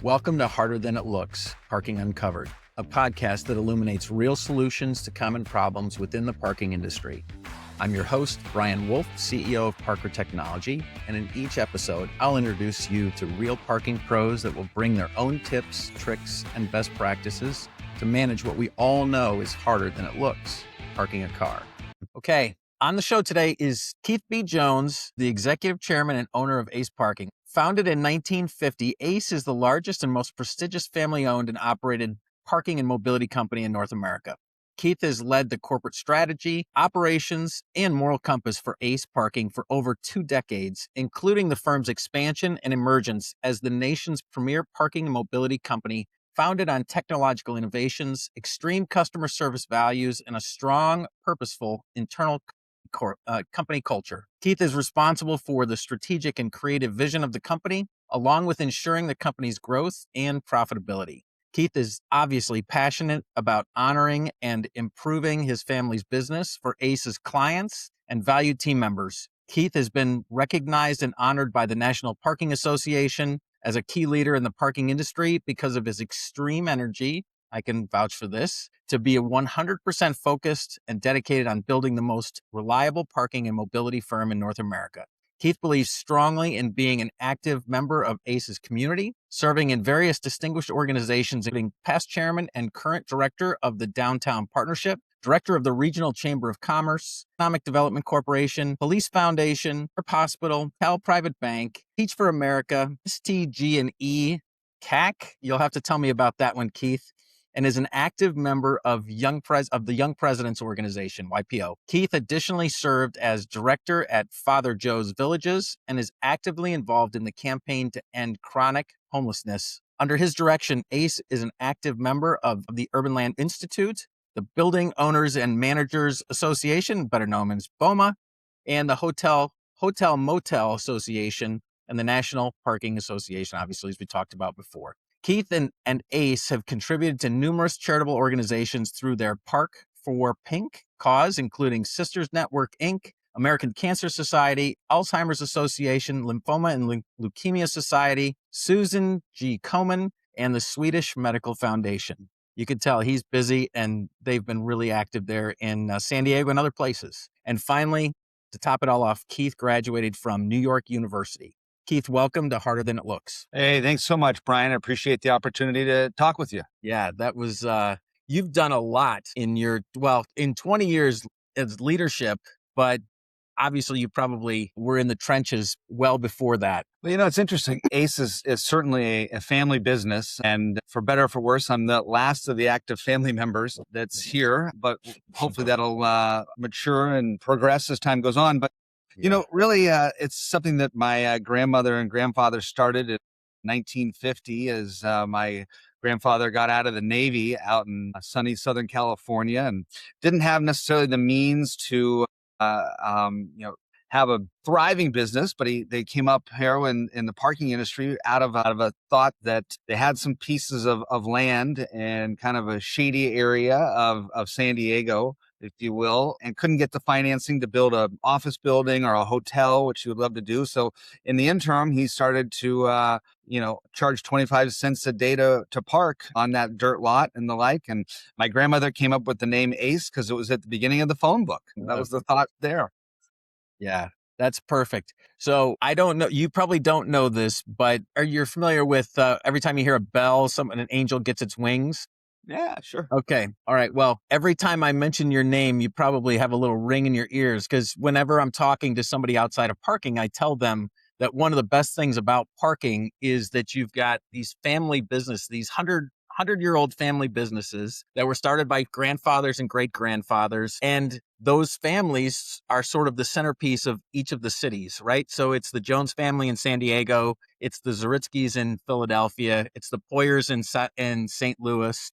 Welcome to Harder Than It Looks, Parking Uncovered, a podcast that illuminates real solutions to common problems within the parking industry. I'm your host, Brian Wolff, CEO of Parker Technology, and in each episode, I'll introduce you to real parking pros that will bring their own tips, tricks, and best practices to manage what we all know is harder than it looks, parking a car. Okay, on the show today is Keith B. Jones, the executive chairman and owner of Ace Parking. Founded in 1950, Ace is the largest and most prestigious family-owned and operated parking and mobility company in North America. Keith has led the corporate strategy, operations, and moral compass for Ace Parking for over 2 decades, including the firm's expansion and emergence as the nation's premier parking and mobility company, founded on technological innovations, extreme customer service values, and a strong, purposeful internal company culture. Keith is responsible for the strategic and creative vision of the company, along with ensuring the company's growth and profitability. Keith is obviously passionate about honoring and improving his family's business for Ace's clients and valued team members. Keith has been recognized and honored by the National Parking Association as a key leader in the parking industry because of his extreme energy. I can vouch for this, to be 100% focused and dedicated on building the most reliable parking and mobility firm in North America. Keith believes strongly in being an active member of Ace's community, serving in various distinguished organizations, including past chairman and current director of the Downtown Partnership, director of the Regional Chamber of Commerce, Economic Development Corporation, Police Foundation, Herb Hospital, Cal Private Bank, Teach for America, STG&E, CAC. You'll have to tell me about that one, Keith. And is an active member of the Young Presidents Organization, YPO. Keith additionally served as director at Father Joe's Villages and is actively involved in the campaign to end chronic homelessness. Under his direction, Ace is an active member of the Urban Land Institute, the Building Owners and Managers Association, better known as BOMA, and the Hotel Motel Association and the National Parking Association, obviously, as we talked about before. Keith and Ace have contributed to numerous charitable organizations through their Park for Pink cause, including Sisters Network, Inc., American Cancer Society, Alzheimer's Association, Lymphoma and Leukemia Society, Susan G. Komen, and the Swedish Medical Foundation. You can tell he's busy, and they've been really active there in San Diego and other places. And finally, to top it all off, Keith graduated from New York University. Keith, welcome to Harder Than It Looks. Hey, thanks so much, Brian. I appreciate the opportunity to talk with you. Yeah, that was, you've done a lot in 20 years as leadership, but obviously you probably were in the trenches well before that. Well, it's interesting. Ace is certainly a family business, and for better or for worse, I'm the last of the active family members that's here, but hopefully that'll mature and progress as time goes on. But really, it's something that my grandmother and grandfather started in 1950 as my grandfather got out of the Navy out in sunny Southern California and didn't have necessarily the means to, have a thriving business, but they came up here in the parking industry out of a thought that they had some pieces of land and kind of a shady area of San Diego, if you will, and couldn't get the financing to build an office building or a hotel, which he would love to do. So in the interim, he started to, charge 25 cents a day to park on that dirt lot and the like. And my grandmother came up with the name Ace because it was at the beginning of the phone book. That was the thought there. Yeah, that's perfect. So I don't know, you probably don't know this, but are you familiar with every time you hear a bell, an angel gets its wings? Yeah, sure. Okay. All right. Well, every time I mention your name, you probably have a little ring in your ears because whenever I'm talking to somebody outside of parking, I tell them that one of the best things about parking is that you've got these family business, these 100-year-old family businesses that were started by grandfathers and great-grandfathers. And those families are sort of the centerpiece of each of the cities, right? So it's the Jones family in San Diego. It's the Zaritskis in Philadelphia. It's the Poyers in St. Louis.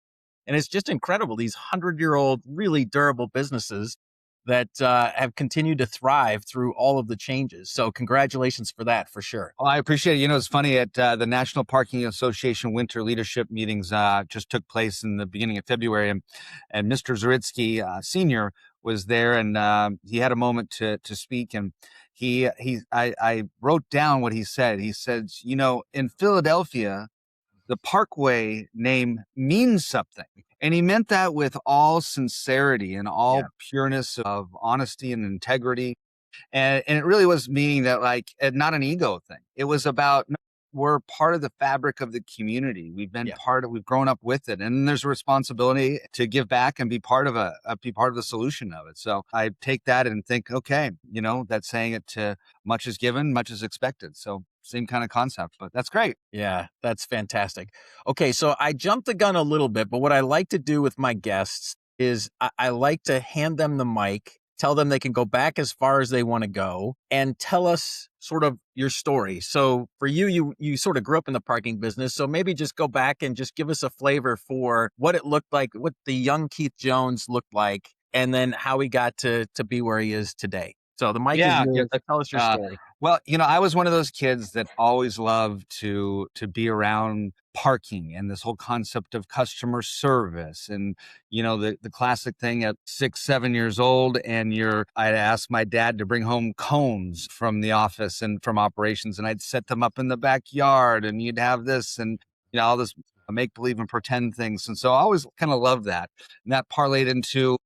And it's just incredible, these 100-year-old, really durable businesses that have continued to thrive through all of the changes. So congratulations for that, for sure. Well, I appreciate it. It's funny, at the National Parking Association Winter Leadership Meetings just took place in the beginning of February, and Mr. Zaritsky Sr. was there, and he had a moment to speak, and I wrote down what he said. He said, in Philadelphia, the Parkway name means something. And he meant that with all sincerity and all pureness of honesty and integrity. And it really was meaning that, like, not an ego thing. It was about, no, we're part of the fabric of the community. We've grown up with it. And there's a responsibility to give back and be part of be part of the solution of it. So I take that and think, okay, that's saying it to much is given, much is expected. So same kind of concept, but that's great. Yeah, that's fantastic. Okay, so I jumped the gun a little bit, but what I like to do with my guests is I like to hand them the mic, tell them they can go back as far as they want to go, and tell us sort of your story. So for you sort of grew up in the parking business, so maybe just go back and just give us a flavor for what it looked like, what the young Keith Jones looked like, and then how he got to be where he is today. So the mic is yours. Tell us your story. Well, I was one of those kids that always loved to be around parking and this whole concept of customer service. And, the classic thing at 6, 7 years old, and I'd ask my dad to bring home cones from the office and from operations, and I'd set them up in the backyard, and you'd have this and, all this make believe and pretend things. And so I always kind of loved that. And that parlayed into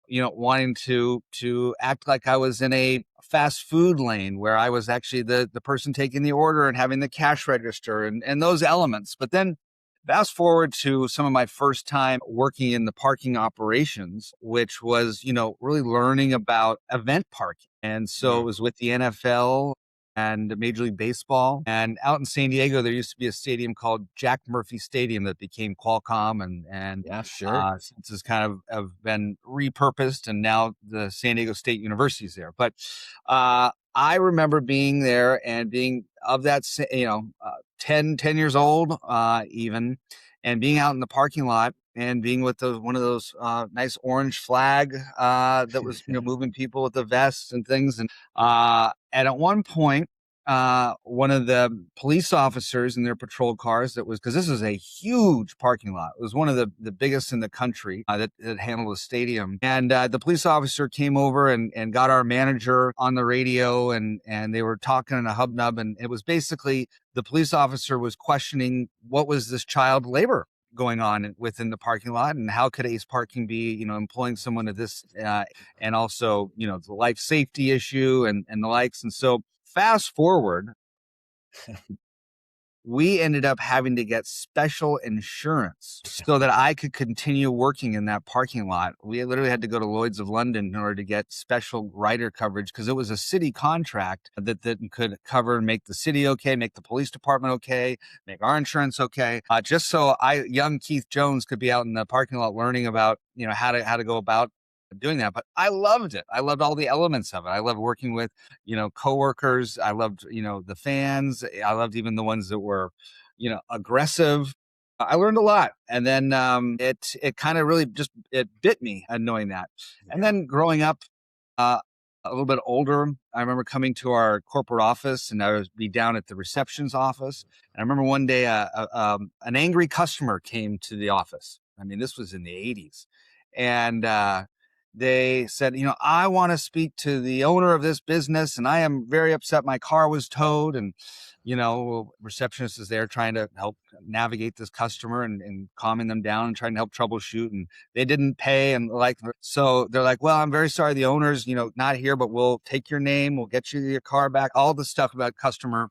wanting to act like I was in a fast food lane where I was actually the person taking the order and having the cash register and those elements. But then fast forward to some of my first time working in the parking operations, which was, really learning about event parking. And so it was with the NFL and Major League Baseball. And out in San Diego, there used to be a stadium called Jack Murphy Stadium that became Qualcomm. And yeah, sure. Since it's kind of have been repurposed, and now the San Diego State University is there. But I remember being there and being of that, 10 years old, even, and being out in the parking lot and being with one of those nice orange flag that was moving people with the vests and things. And at one point, one of the police officers in their patrol cars because this is a huge parking lot. It was one of the biggest in the country that handled the stadium. And the police officer came over and got our manager on the radio, and they were talking in a hubnub. And it was basically the police officer was questioning what was this child labor going on within the parking lot, and how could Ace Parking be, employing someone of this, and also, the life safety issue and the likes. And so fast forward, we ended up having to get special insurance so that I could continue working in that parking lot. We literally had to go to Lloyd's of London in order to get special rider coverage, because it was a city contract that could cover and make the city okay, make the police department okay, make our insurance okay. Just so young Keith Jones could be out in the parking lot learning about, how to go about doing that. But I loved it. I loved all the elements of it. I loved working with, coworkers. I loved, the fans. I loved even the ones that were, aggressive. I learned a lot. And then it kind of really it bit me knowing that. And then growing up a little bit older, I remember coming to our corporate office, and I would be down at the reception's office. And I remember one day an angry customer came to the office. I mean, this was in the 80s. And they said, I want to speak to the owner of this business, and I am very upset. My car was towed. And, receptionist is there trying to help navigate this customer and calming them down and trying to help troubleshoot. And they didn't pay. And so they're like, well, I'm very sorry. The owner's, not here, but we'll take your name. We'll get you your car back. All the stuff about customer,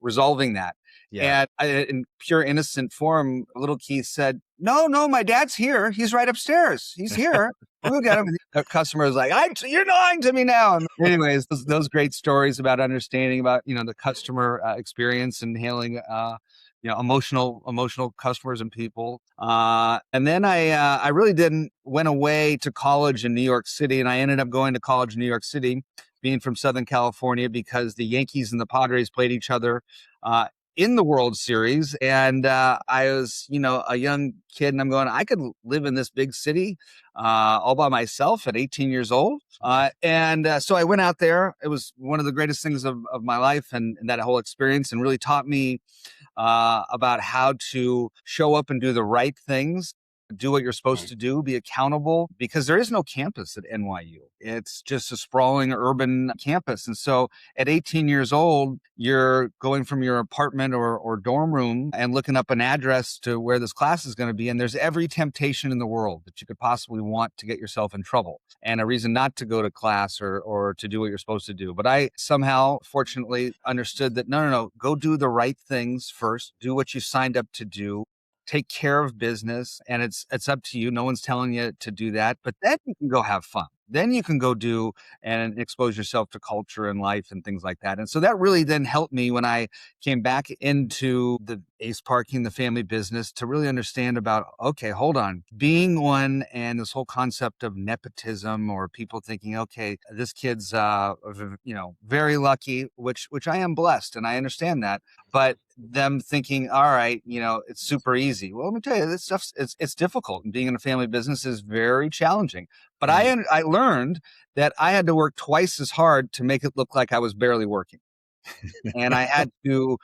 resolving that. Yeah. And in pure innocent form, little Keith said, no, my dad's here. He's right upstairs. He's here. We'll get him. The customer was like, you're lying to me now. And anyways, those great stories about understanding about, the customer experience and handling, emotional customers and people. And then I really went away to college in New York City, and I ended up going to college in New York City, being from Southern California, because the Yankees and the Padres played each other in the World Series. And I was, a young kid, and I'm going, I could live in this big city all by myself at 18 years old. So I went out there. It was one of the greatest things of my life, and that whole experience, and really taught me about how to show up and do the right things do what you're supposed to do, be accountable, because there is no campus at NYU. It's just a sprawling urban campus. And so at 18 years old, you're going from your apartment or dorm room and looking up an address to where this class is going to be. And there's every temptation in the world that you could possibly want to get yourself in trouble and a reason not to go to class or to do what you're supposed to do. But I somehow, fortunately, understood that no, go do the right things first, do what you signed up to do, take care of business, and it's up to you. No one's telling you to do that, but then you can go have fun. Then you can go do and expose yourself to culture and life and things like that. And so that really then helped me when I came back into the ACE parking, the family business, to really understand about, okay, hold on, being one and this whole concept of nepotism or people thinking, okay, this kid's, very lucky, which I am blessed. And I understand that, but them thinking, all right, it's super easy. Well, let me tell you, this stuff's, it's difficult. And being in a family business is very challenging. But I learned that I had to work twice as hard to make it look like I was barely working. And I had to,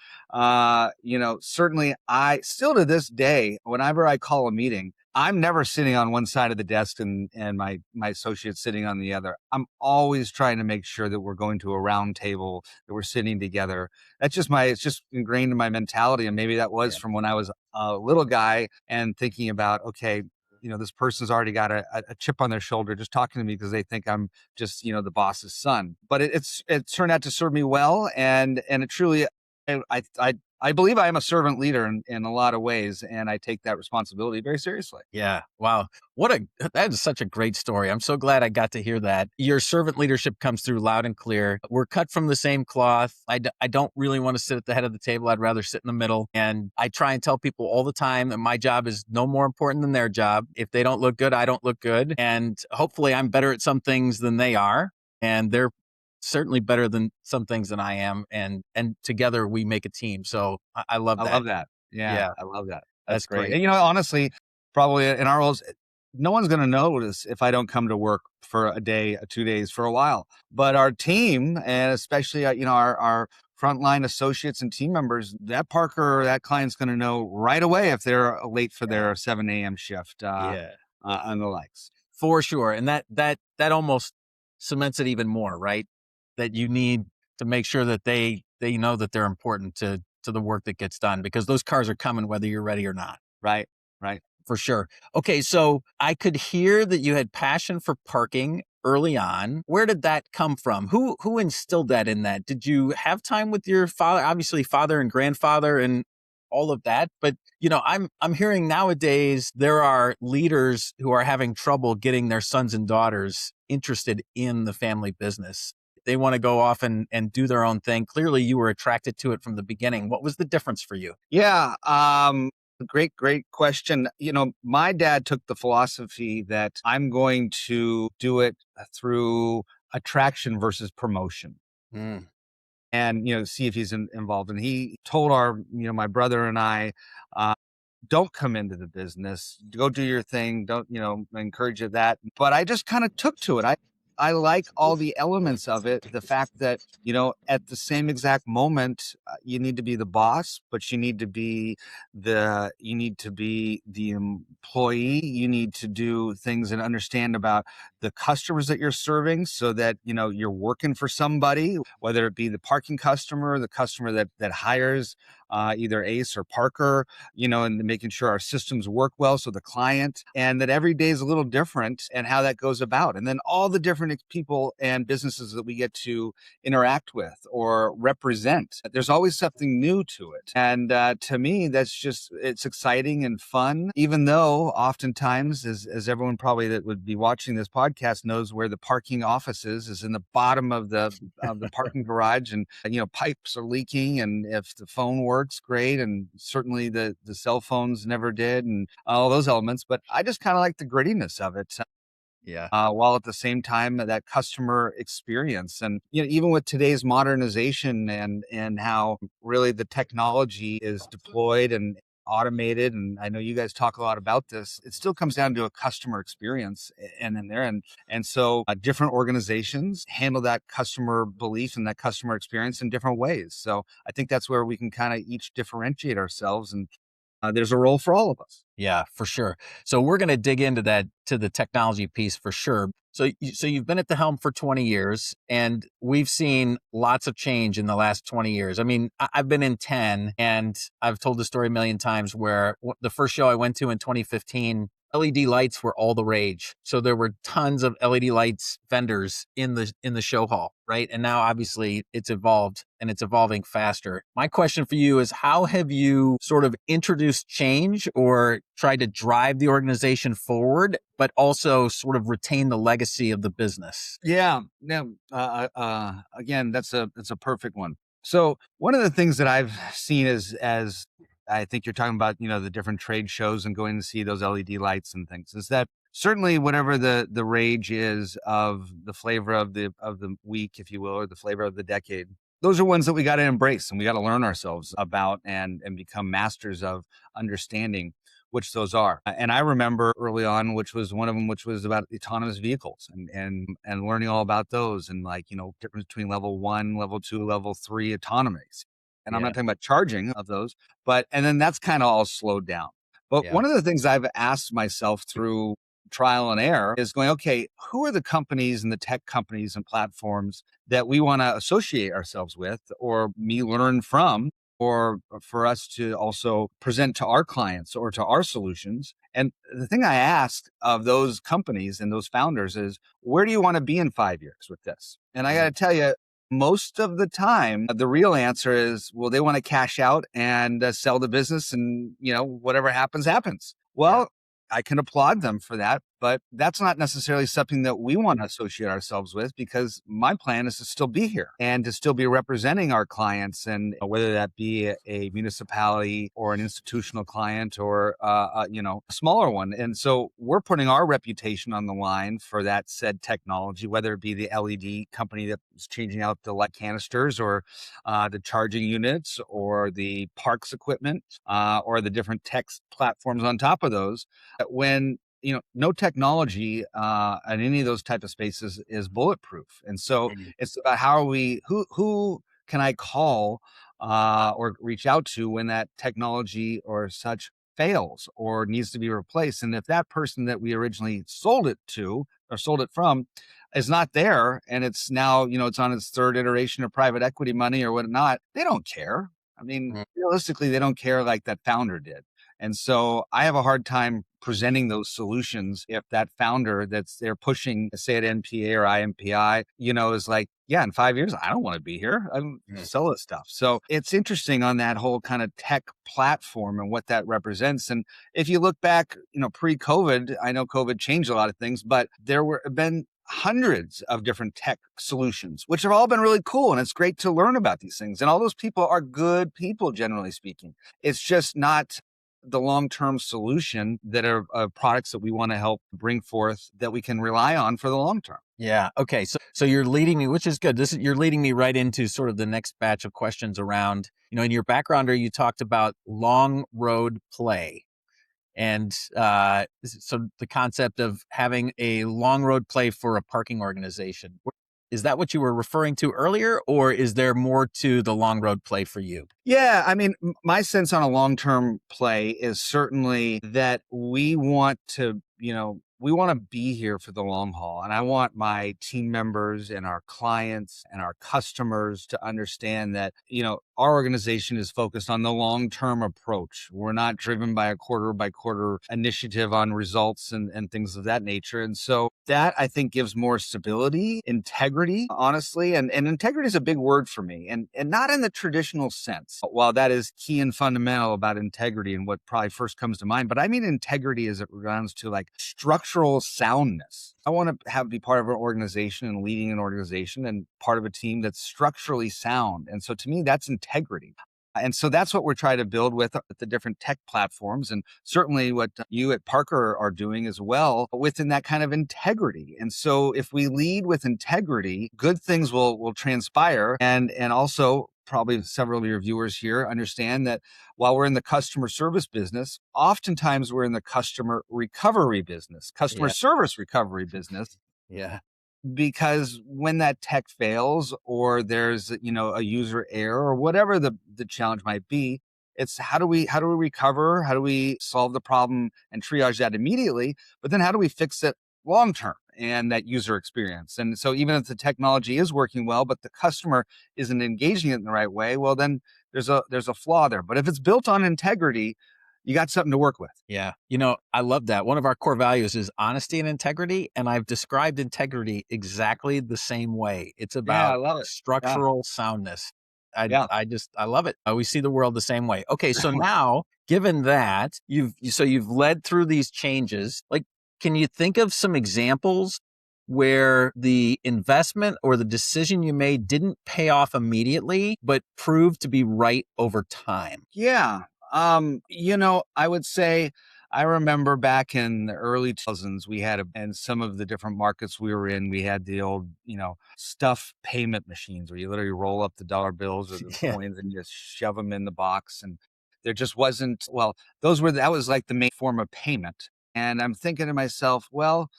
certainly I still to this day, whenever I call a meeting, I'm never sitting on one side of the desk and my associate's sitting on the other. I'm always trying to make sure that we're going to a round table, that we're sitting together. It's just ingrained in my mentality. And maybe that was from when I was a little guy and thinking about, okay, this person's already got a chip on their shoulder just talking to me because they think I'm just, the boss's son. But it turned out to serve me well. And it truly, I believe I am a servant leader in a lot of ways, and I take that responsibility very seriously. Yeah. Wow. That is such a great story. I'm so glad I got to hear that. Your servant leadership comes through loud and clear. We're cut from the same cloth. I don't really want to sit at the head of the table. I'd rather sit in the middle. And I try and tell people all the time that my job is no more important than their job. If they don't look good, I don't look good. And hopefully I'm better at some things than they are. And they're certainly better than some things than I am. And together we make a team. So I love that. I love that. Yeah, Yeah. I love that. That's great. great. And, honestly, probably in our roles, no one's going to notice if I don't come to work for a day, 2 days, for a while. But our team, and especially, our frontline associates and team members, that Parker or that client's going to know right away if they're late for their 7 a.m. shift and the likes. For sure. And that almost cements it even more, right? That you need to make sure that they know that they're important to the work that gets done, because those cars are coming whether you're ready or not. Right. For sure. Okay, so I could hear that you had passion for parking early on. Where did that come from? Who instilled that in that? Did you have time with your father, obviously father and grandfather and all of that? But I'm hearing nowadays there are leaders who are having trouble getting their sons and daughters interested in the family business. They want to go off and do their own thing. Clearly, you were attracted to it from the beginning. What was the difference for you? Yeah. Great question. My dad took the philosophy that I'm going to do it through attraction versus promotion. And, see if he's involved. And he told my brother and I, don't come into the business, go do your thing. Don't, encourage you that. But I just kind of took to it. I like all the elements of it. The fact that, at the same exact moment, you need to be the boss, but you need to be the employee. You need to do things and understand about the customers that you're serving so that, you're working for somebody, whether it be the parking customer, the customer that hires either Ace or Parker, and making sure our systems work well. So the client, and that every day is a little different and how that goes about. And then all the different people and businesses that we get to interact with or represent. There's always something new to it. And to me, it's exciting and fun, even though oftentimes, as everyone probably that would be watching this podcast knows, where the parking office is in the bottom of the parking garage, and pipes are leaking, and if the phone works, great, and certainly the cell phones never did, and all those elements. But I just kind of like the grittiness of it. Yeah. While at the same time that customer experience, and even with today's modernization and how really the technology is deployed and automated, and I know you guys talk a lot about this, it still comes down to a customer experience and in there, and so different organizations handle that customer belief and that customer experience in different ways. So I think that's where we can kind of each differentiate ourselves and there's a role for all of us. Yeah, for sure. So we're going to dig into that, to the technology piece for sure. So you've been at the helm for 20 years, and we've seen lots of change in the last 20 years. I mean, I've been in 10, and I've told the story a million times where the first show I went to in 2015, LED lights were all the rage. So there were tons of LED lights vendors in the show hall, right? And now obviously it's evolved, and it's evolving faster. My question for you is, how have you sort of introduced change or tried to drive the organization forward, but also sort of retain the legacy of the business? Yeah. Again, that's a perfect one. So one of the things that I've seen as I think you're talking about, the different trade shows and going to see those LED lights and things, is that certainly whatever the rage is of the flavor of the week, if you will, or the flavor of the decade, those are ones that we got to embrace and we got to learn ourselves about and become masters of understanding which those are. And I remember early on, which was one of them, which was about autonomous vehicles and learning all about those and difference between level 1, level 2, level 3 autonomous. And I'm Yeah. not talking about charging of those, and then that's kind of all slowed down. But Yeah. one of the things I've asked myself through trial and error is going, okay, who are the companies and the tech companies and platforms that we want to associate ourselves with or me learn from, or for us to also present to our clients or to our solutions. And the thing I asked of those companies and those founders is, where do you want to be in 5 years with this? And I got to tell you, most of the time, the real answer is, well, they want to cash out and sell the business and, whatever happens, happens. Yeah. Well, I can applaud them for that, but that's not necessarily something that we want to associate ourselves with, because my plan is to still be here and to still be representing our clients, and whether that be a municipality or an institutional client or a smaller one. And so we're putting our reputation on the line for that said technology, whether it be the LED company that's changing out the light canisters or the charging units or the parks equipment or the different tech platforms on top of those. When no technology in any of those type of spaces is bulletproof. And so Mhm. it's about how are we, who can I call or reach out to when that technology or such fails or needs to be replaced. And if that person that we originally sold it to or sold it from is not there, and it's now, it's on its third iteration of private equity money or whatnot, they don't care. I mean, Mhm. realistically, they don't care like that founder did. And so I have a hard time presenting those solutions if that founder that's they're pushing, say at NPA or IMPI, is like, yeah, in 5 years, I don't want to be here. I'm Mhm. sell this stuff. So it's interesting on that whole kind of tech platform and what that represents. And if you look back, pre-COVID, I know COVID changed a lot of things, but there were been hundreds of different tech solutions, which have all been really cool. And it's great to learn about these things. And all those people are good people, generally speaking. It's just not the long-term solution that are products that we want to help bring forth that we can rely on for the long term. Yeah. Okay. So you're leading me, which is good. You're leading me right into sort of the next batch of questions around, in your backgrounder, you talked about long road play. And so the concept of having a long road play for a parking organization. Is that what you were referring to earlier, or is there more to the long road play for you? Yeah, I mean, my sense on a long-term play is certainly that we want to, we want to be here for the long haul. And I want my team members and our clients and our customers to understand that, our organization is focused on the long-term approach. We're not driven by a quarter by quarter initiative on results and things of that nature. And so that, I think, gives more stability, integrity, honestly. And integrity is a big word for me, and not in the traditional sense. While that is key and fundamental about integrity and what probably first comes to mind, but I mean integrity as it runs to like structural soundness. I want to be part of an organization and leading an organization and part of a team that's structurally sound. And so to me, that's integrity. And so that's what we're trying to build with the different tech platforms, and certainly what you at Parker are doing as well within that kind of integrity. And so if we lead with integrity, good things will transpire. And also probably several of your viewers here understand that while we're in the customer service business, oftentimes we're in the customer recovery business, customer Yeah. service recovery business, Yeah. because when that tech fails or there's a user error or whatever the challenge might be, It's how do we recover? How do we solve the problem and triage that immediately? But then how do we fix it long term and that user experience? And so even if the technology is working well, but the customer isn't engaging it in the right way, well, then there's a flaw there. But if it's built on integrity, you got something to work with. Yeah. I love that. One of our core values is honesty and integrity. And I've described integrity exactly the same way. It's Yeah, I about love it. Yeah. structural soundness. Yeah. I love it. We see the world the same way. Okay. So now, given that you've led through these changes, like, can you think of some examples where the investment or the decision you made didn't pay off immediately, but proved to be right over time? Yeah. I would say I remember back in the early 2000s, and some of the different markets we were in, we had the old, stuff payment machines where you literally roll up the dollar bills or the Yeah. coins and just shove them in the box. And there just wasn't, well, that was like the main form of payment. And I'm thinking to myself, well,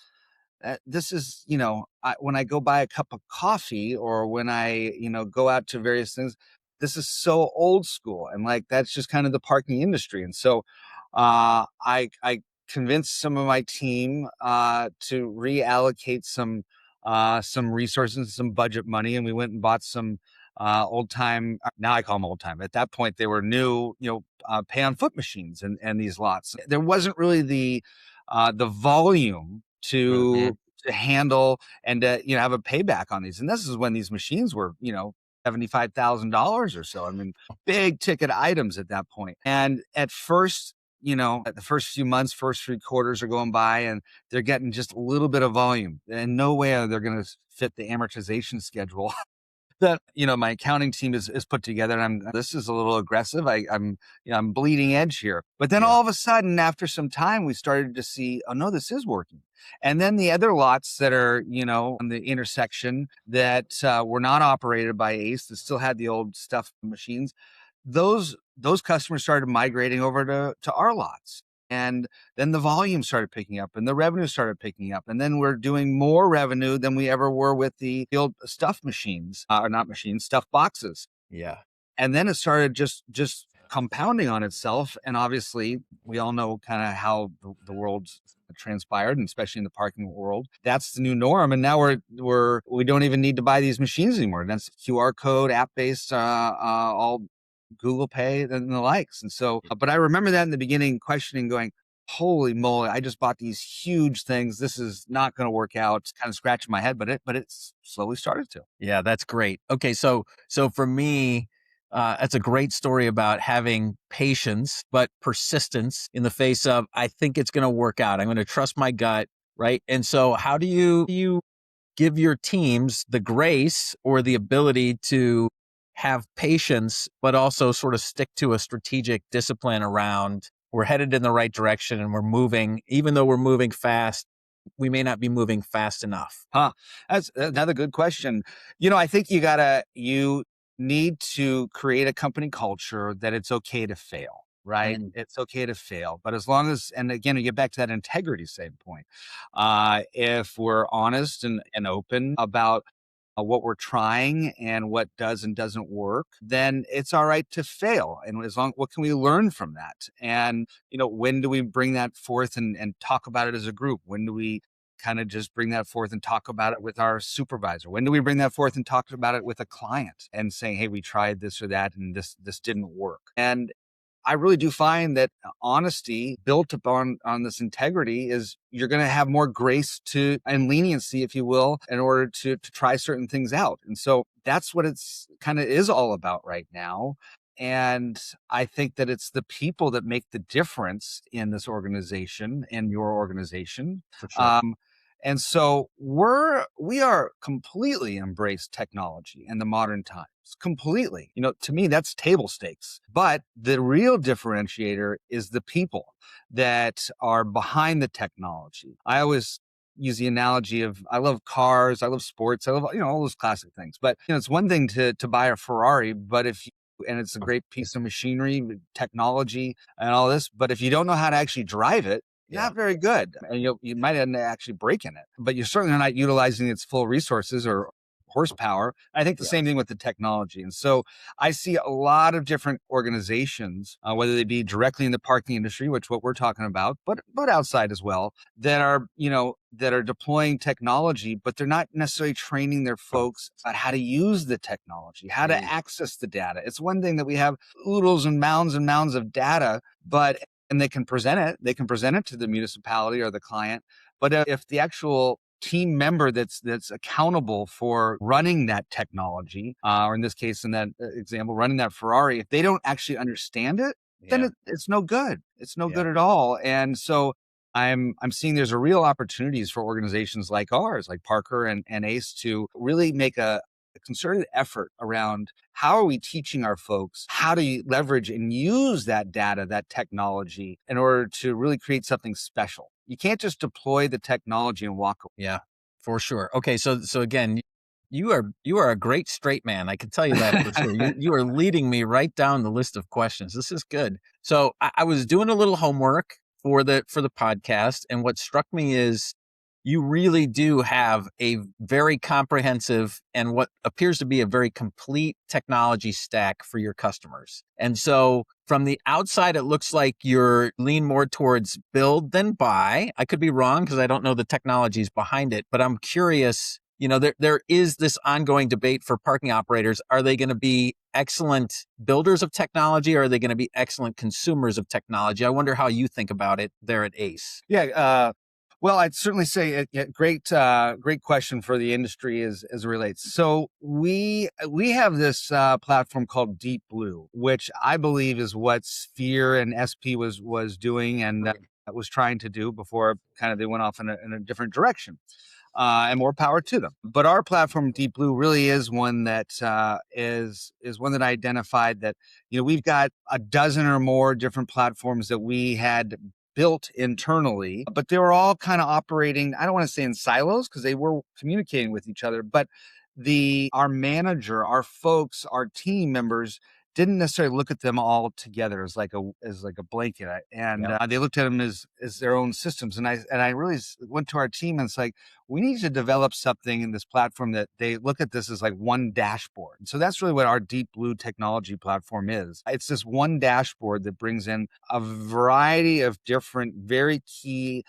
this is, when I go buy a cup of coffee or when I, go out to various things, this is so old school. And like, that's just kind of the parking industry. And so I convinced some of my team to reallocate some resources, some budget money. And we went and bought some old time, now I call them old time. At that point, they were new, pay on foot machines and these lots. There wasn't really the volume Mhm. to handle and to have a payback on these. And this is when these machines were $75,000 or so. I mean, big ticket items at that point. And at first, at the first few months, first 3 quarters are going by, and they're getting just a little bit of volume. And no way are they going to fit the amortization schedule that my accounting team is put together. And this is a little aggressive. I'm bleeding edge here. But then Yeah. all of a sudden, after some time, we started to see, oh no, this is working. And then the other lots that are on the intersection that were not operated by Ace, that still had the old stuff machines, those customers started migrating over to our lots. And then the volume started picking up and the revenue started picking up. And then we're doing more revenue than we ever were with the old stuff machines, or not machines, stuff boxes. Yeah. And then it started just compounding on itself. And obviously, we all know kind of how the world's transpired, and especially in the parking world. That's the new norm. And now we don't even need to buy these machines anymore. That's QR code, app based, all Google Pay and the likes. And so, but I remember that in the beginning, questioning, going, holy moly, I just bought these huge things. This is not going to work out. Kind of scratching my head, but it's slowly started to. Yeah, that's great. Okay, so for me, that's a great story about having patience but persistence in the face of, I think it's going to work out. I'm going to trust my gut, right? And so, how do you give your teams the grace or the ability to have patience, but also sort of stick to a strategic discipline around, we're headed in the right direction and we're moving, even though we're moving fast, we may not be moving fast enough. Huh. That's another good question. I think you need to create a company culture that it's okay to fail, right? Mm. It's okay to fail. But as long as, and again, we get back to that integrity standpoint. If we're honest and open about what we're trying and what does and doesn't work, then it's all right to fail. And what can we learn from that? And, when do we bring that forth and talk about it as a group? When do we kind of just bring that forth and talk about it with our supervisor? When do we bring that forth and talk about it with a client and saying, hey, we tried this or that and this didn't work? And I really do find that honesty built upon on this integrity is you're going to have more grace and leniency, if you will, in order to try certain things out. And so that's what it's kind of is all about right now. And I think that it's the people that make the difference in this organization, in your organization. For sure. And so we are completely embraced technology in the modern times. Completely. To me, that's table stakes. But the real differentiator is the people that are behind the technology. I always use the analogy of, I love cars, I love sports, I love, all those classic things. But it's one thing to buy a Ferrari, but and it's a great piece of machinery, technology and all this. But if you don't know how to actually drive it, Yeah. not very good. And you might end up actually breaking it, but you're certainly not utilizing its full resources or horsepower. I think the same thing with the technology. And so I see a lot of different organizations, whether they be directly in the parking industry, which what we're talking about, but outside as well, that are, that are deploying technology, but they're not necessarily training their folks about how to use the technology, how to access the data. It's one thing that we have oodles and mounds of data, and they can present it. They can present it to the municipality or the client. But if the actual team member that's accountable for running that technology, or in this case, in that example, running that Ferrari, if they don't actually understand it, then it's no good. It's no good at all. And so I'm seeing there's a real opportunities for organizations like ours, like Parker and ACE, to really make a concerted effort around how are we teaching our folks how to leverage and use that data, that technology, in order to really create something special. You can't just deploy the technology and walk away. Yeah, for sure. Okay, so again, you are a great straight man. I can tell you that for sure. You are leading me right down the list of questions. This is good. So I was doing a little homework for the podcast, and what struck me is you really do have a very comprehensive and what appears to be a very complete technology stack for your customers. And so from the outside, it looks like you're lean more towards build than buy. I could be wrong because I don't know the technologies behind it, but I'm curious, there is this ongoing debate for parking operators. Are they going to be excellent builders of technology, or are they going to be excellent consumers of technology? I wonder how you think about it there at ACE. Yeah. Well, I'd certainly say great question for the industry as it relates. So we have this platform called Deep Blue, which I believe is what Sphere and SP was doing and was trying to do before kind of they went off in a different direction. And more power to them. But our platform, Deep Blue, really is one that is one that I identified that we've got a dozen or more different platforms that we had built internally, but they were all kind of operating, I don't want to say in silos because they were communicating with each other, but our manager, our folks, our team members didn't necessarily look at them all together as like a blanket, and they looked at them as their own systems. And I really went to our team and it's like, we need to develop something in this platform that they look at this as like one dashboard. And so that's really what our Deep Blue technology platform is. It's this one dashboard that brings in a variety of different, very key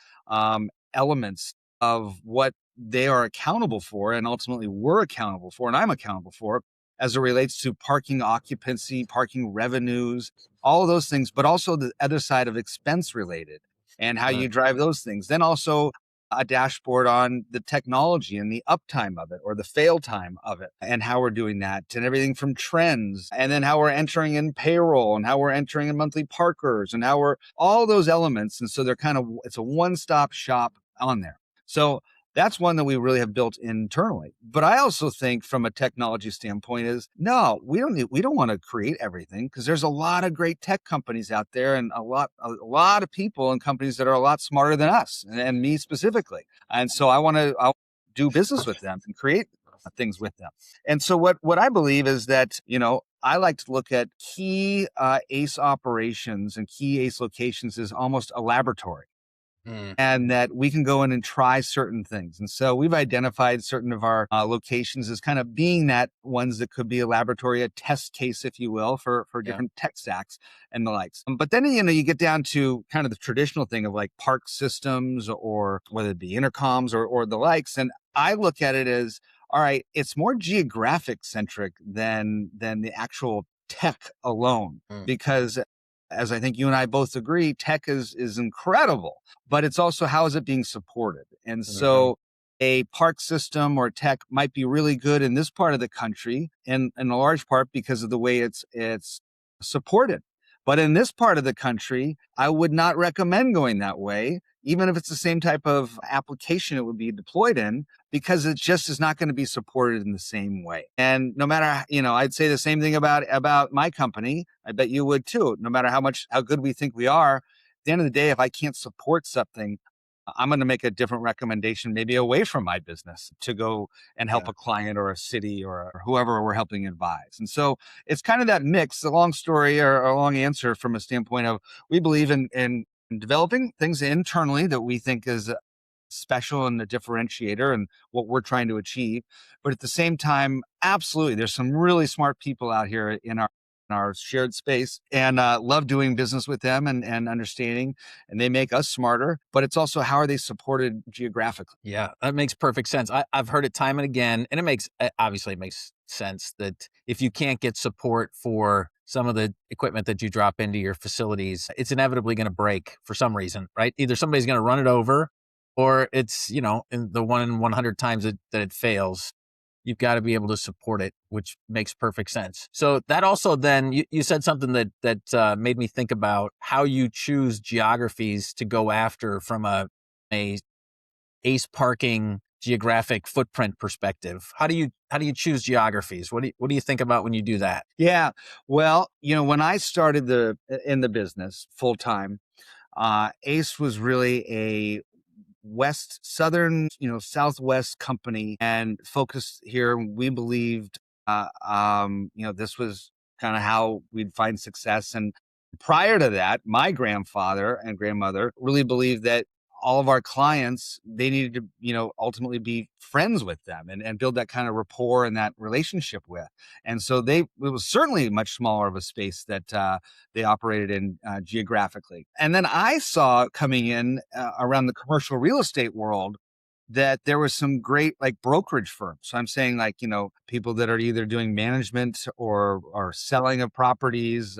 elements of what they are accountable for, and ultimately we're accountable for, and I'm accountable for, as it relates to parking occupancy, parking revenues, all of those things, but also the other side of expense related and how you drive those things. Then also a dashboard on the technology and the uptime of it, or the fail time of it, and how we're doing that, and everything from trends, and then how we're entering in payroll, and how we're entering in monthly parkers, and how we're all those elements. And so it's a one-stop shop on there. So that's one that we really have built internally. But I also think from a technology standpoint is, no, we don't want to create everything, because there's a lot of great tech companies out there, and a lot of people and companies that are a lot smarter than us, and me specifically. And so I'll do business with them and create things with them. And so what I believe is that, I like to look at key ACE operations and key ACE locations as almost a laboratory. And that we can go in and try certain things. And so we've identified certain of our locations as kind of being that ones that could be a laboratory, a test case, if you will, for different tech stacks and the likes. But then, you get down to kind of the traditional thing of like park systems, or whether it be intercoms or the likes. And I look at it as, all right, it's more geographic centric than the actual tech alone, because as I think you and I both agree, tech is incredible, but it's also, how is it being supported? And so a park system or tech might be really good in this part of the country, and in a large part because of the way it's supported. But in this part of the country, I would not recommend going that way, even if it's the same type of application it would be deployed in, because it just is not going to be supported in the same way. And no matter, I'd say the same thing about my company. I bet you would too. No matter how good we think we are, at the end of the day, if I can't support something, I'm going to make a different recommendation, maybe away from my business, to go and help a client or a city or whoever we're helping advise. And so it's kind of that mix, a long story or a long answer from a standpoint of, we believe in developing things internally that we think is special and the differentiator and what we're trying to achieve. But at the same time, absolutely, there's some really smart people out here in our shared space, and love doing business with them and understanding, and they make us smarter. But it's also, how are they supported geographically? Yeah, that makes perfect sense. I've heard it time and again, and obviously it makes sense that if you can't get support for some of the equipment that you drop into your facilities, it's inevitably going to break for some reason, right? Either somebody's going to run it over, or it's, in the 1 in 100 times that it fails, you've got to be able to support it, which makes perfect sense. So that also then, you said something that made me think about how you choose geographies to go after from a ACE parking geographic footprint perspective. How do you choose geographies? What do you think about when you do that? Yeah. Well, when I started in the business full time, ACE was really a southern, southwest company, and focused here. We believed, this was kind of how we'd find success. And prior to that, my grandfather and grandmother really believed that all of our clients, they needed to, ultimately be friends with them and build that kind of rapport and that relationship with. And so it was certainly much smaller of a space that they operated in geographically. And then I saw coming in around the commercial real estate world that there was some great like brokerage firms. So I'm saying, like, people that are either doing management or selling of properties,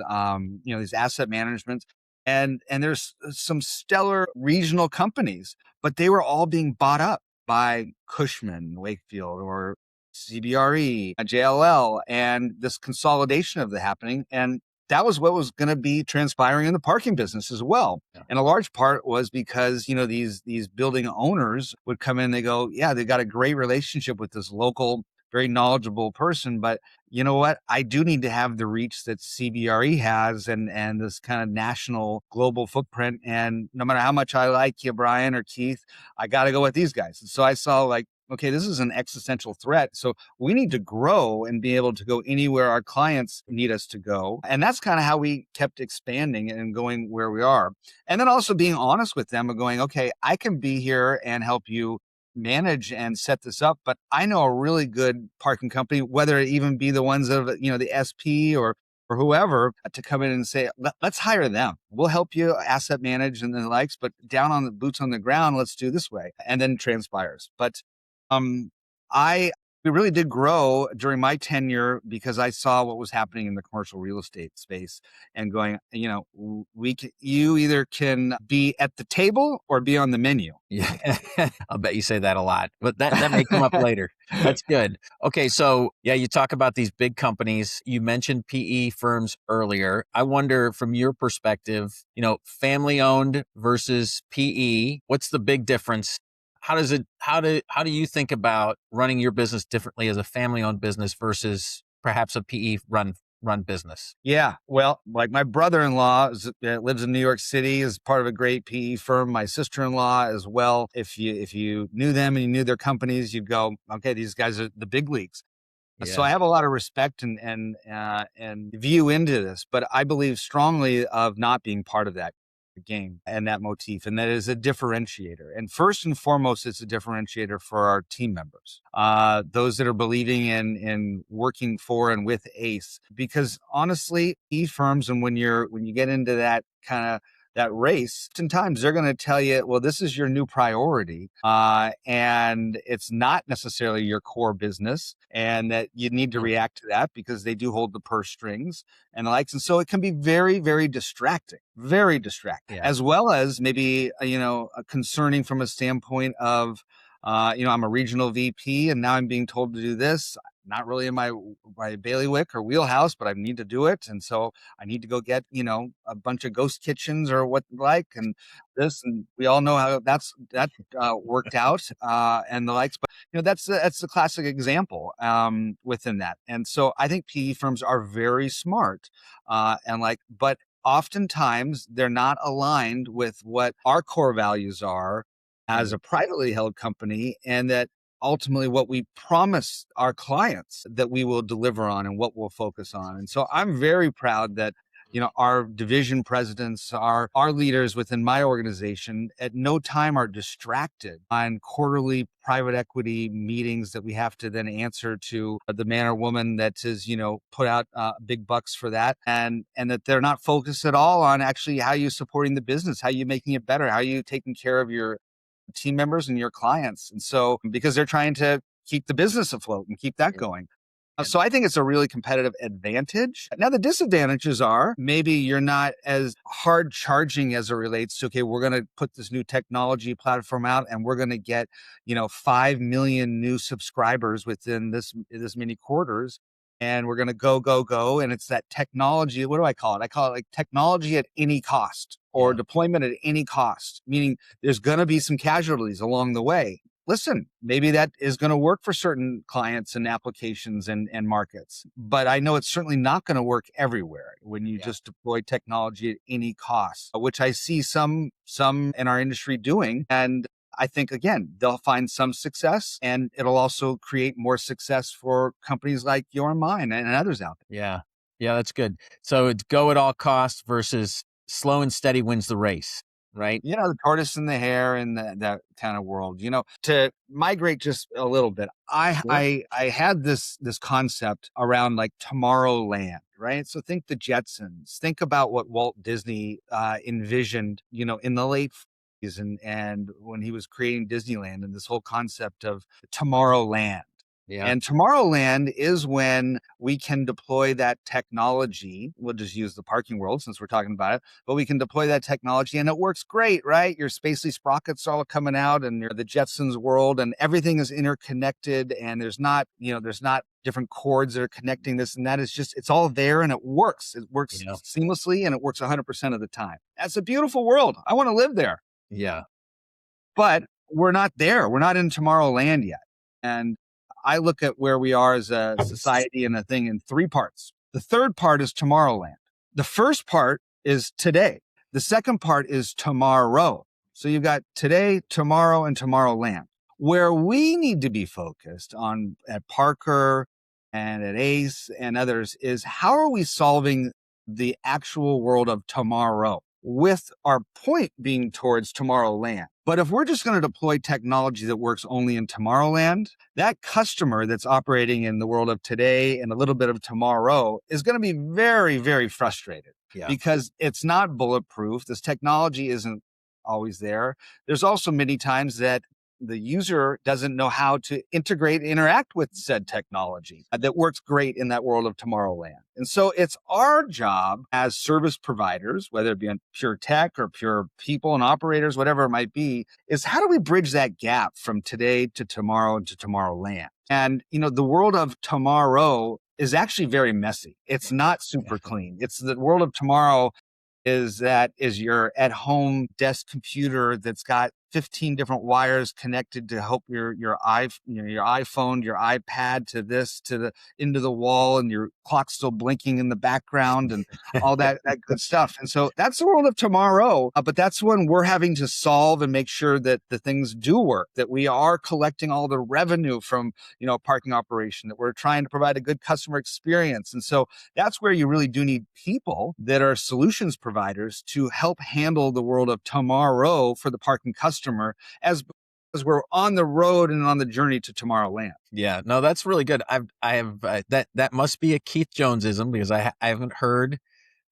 these asset managements. And there's some stellar regional companies, but they were all being bought up by Cushman, Wakefield, or CBRE, JLL, and this consolidation of the happening. And that was what was going to be transpiring in the parking business as well. Yeah. And a large part was because, these building owners would come in, they go, yeah, they got a great relationship with this local, very knowledgeable person, but you know what? I do need to have the reach that CBRE has and this kind of national global footprint. And no matter how much I like you, Brian or Keith, I got to go with these guys. And so I saw, like, okay, this is an existential threat. So we need to grow and be able to go anywhere our clients need us to go. And that's kind of how we kept expanding and going where we are. And then also being honest with them and going, okay, I can be here and help you manage and set this up, but I know a really good parking company, whether it even be the ones of, the SP or whoever, to come in and say, let's hire them. We'll help you asset manage and the likes, but down on the boots on the ground, let's do this way. And then transpires. But I we really did grow during my tenure because I saw what was happening in the commercial real estate space and going, you either can be at the table or be on the menu. Yeah, I'll bet you say that a lot, but that may come up later. That's good. Okay, so yeah, you talk about these big companies. You mentioned PE firms earlier. I wonder, from your perspective, family owned versus PE, what's the big difference? How do you think about running your business differently as a family owned business versus perhaps a PE run business? Yeah. Well, like my brother-in-law lives in New York City, is part of a great PE firm. My sister-in-law as well. If you knew them and you knew their companies, you'd go, okay, these guys are the big leagues. Yeah. So I have a lot of respect and view into this, but I believe strongly of not being part of that game and that motif, and that is a differentiator. And first and foremost, it's a differentiator for our team members, those that are believing in working for and with ACE. Because honestly, firms, and when you get into that kind of that race, oftentimes they're going to tell you, well, this is your new priority, and it's not necessarily your core business, and that you need to react to that because they do hold the purse strings and the likes. And so it can be very, very distracting, yeah. As well as maybe, concerning from a standpoint of, I'm a regional VP and now I'm being told to do this. Not really in my bailiwick or wheelhouse, but I need to do it. And so I need to go get, a bunch of ghost kitchens or what like, and this, and we all know how that worked out, and the likes. But, that's the classic example, within that. And so I think PE firms are very smart, but oftentimes they're not aligned with what our core values are as a privately held company, and that ultimately what we promise our clients that we will deliver on and what we'll focus on. And so I'm very proud that our division presidents, our leaders within my organization at no time are distracted on quarterly private equity meetings that we have to then answer to the man or woman that is, put out big bucks for that. And that they're not focused at all on actually how you supporting the business, how you making it better, how you taking care of your team members and your clients. And so, because they're trying to keep the business afloat and keep that going. So I think it's a really competitive advantage. Now, the disadvantages are maybe you're not as hard charging as it relates to, okay, we're going to put this new technology platform out and we're going to get, 5 million new subscribers within this many quarters. And we're going to go. And it's that technology. What do I call it? I call it like technology at any cost or deployment at any cost, meaning there's going to be some casualties along the way. Listen, maybe that is going to work for certain clients and applications and markets, but I know it's certainly not going to work everywhere when you just deploy technology at any cost, which I see some in our industry doing. And I think, again, they'll find some success and it'll also create more success for companies like your and mine and others out there. Yeah. Yeah, that's good. So it's go at all costs versus slow and steady wins the race. Right. The tortoise and the hare and that kind of world, to migrate just a little bit. I had this concept around like Tomorrowland, right? So think the Jetsons, think about what Walt Disney envisioned, in the late 40s and when he was creating Disneyland and this whole concept of Tomorrowland. Yeah. And Tomorrowland is when we can deploy that technology. We'll just use the parking world since we're talking about it, but we can deploy that technology and it works great, right? Your spacely sprockets are all coming out and you're the Jetsons world and everything is interconnected and there's not different cords that are connecting this and that. It's all there and it works. It works seamlessly and it works 100% of the time. That's a beautiful world. I want to live there. Yeah. But we're not there. We're not in Tomorrowland yet. And I look at where we are as a society and a thing in 3 parts. The third part is Tomorrowland. The first part is today. The second part is tomorrow. So you've got today, tomorrow, and Tomorrowland. Where we need to be focused on at Parker and at ACE and others is how are we solving the actual world of tomorrow with our point being towards Tomorrowland. But if we're just going to deploy technology that works only in Tomorrowland, that customer that's operating in the world of today and a little bit of tomorrow is going to be very, very frustrated because it's not bulletproof. This technology isn't always there. There's also many times that the user doesn't know how to integrate, interact with said technology that works great in that world of Tomorrowland. And so it's our job as service providers, whether it be on pure tech or pure people and operators, whatever it might be, is how do we bridge that gap from today to tomorrow and to Tomorrowland? And, the world of tomorrow is actually very messy. It's not super clean. It's the world of tomorrow is your at-home desk computer that's got 15 different wires connected to help your iPhone, your iPad into the wall, and your clock's still blinking in the background and all that good stuff. And so that's the world of tomorrow. But that's when we're having to solve and make sure that the things do work, that we are collecting all the revenue from, a parking operation, that we're trying to provide a good customer experience. And so that's where you really do need people that are solutions providers to help handle the world of tomorrow for the parking customer as we're on the road and on the journey to Tomorrowland. Yeah, no, that's really good. I have that must be a Keith Jonesism because I haven't heard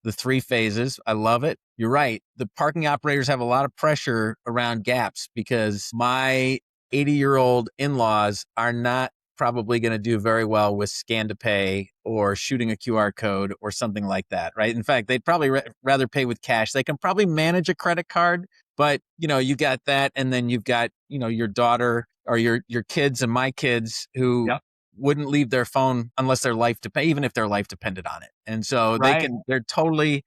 the 3 phases. I love it. You're right. The parking operators have a lot of pressure around gaps because my 80-year-old in-laws are not probably going to do very well with scan to pay or shooting a QR code or something like that, right? In fact, they'd probably rather pay with cash. They can probably manage a credit card, but you got that. And then you've got, your daughter or your kids and my kids who wouldn't leave their phone unless their life even if their life depended on it. And so they're totally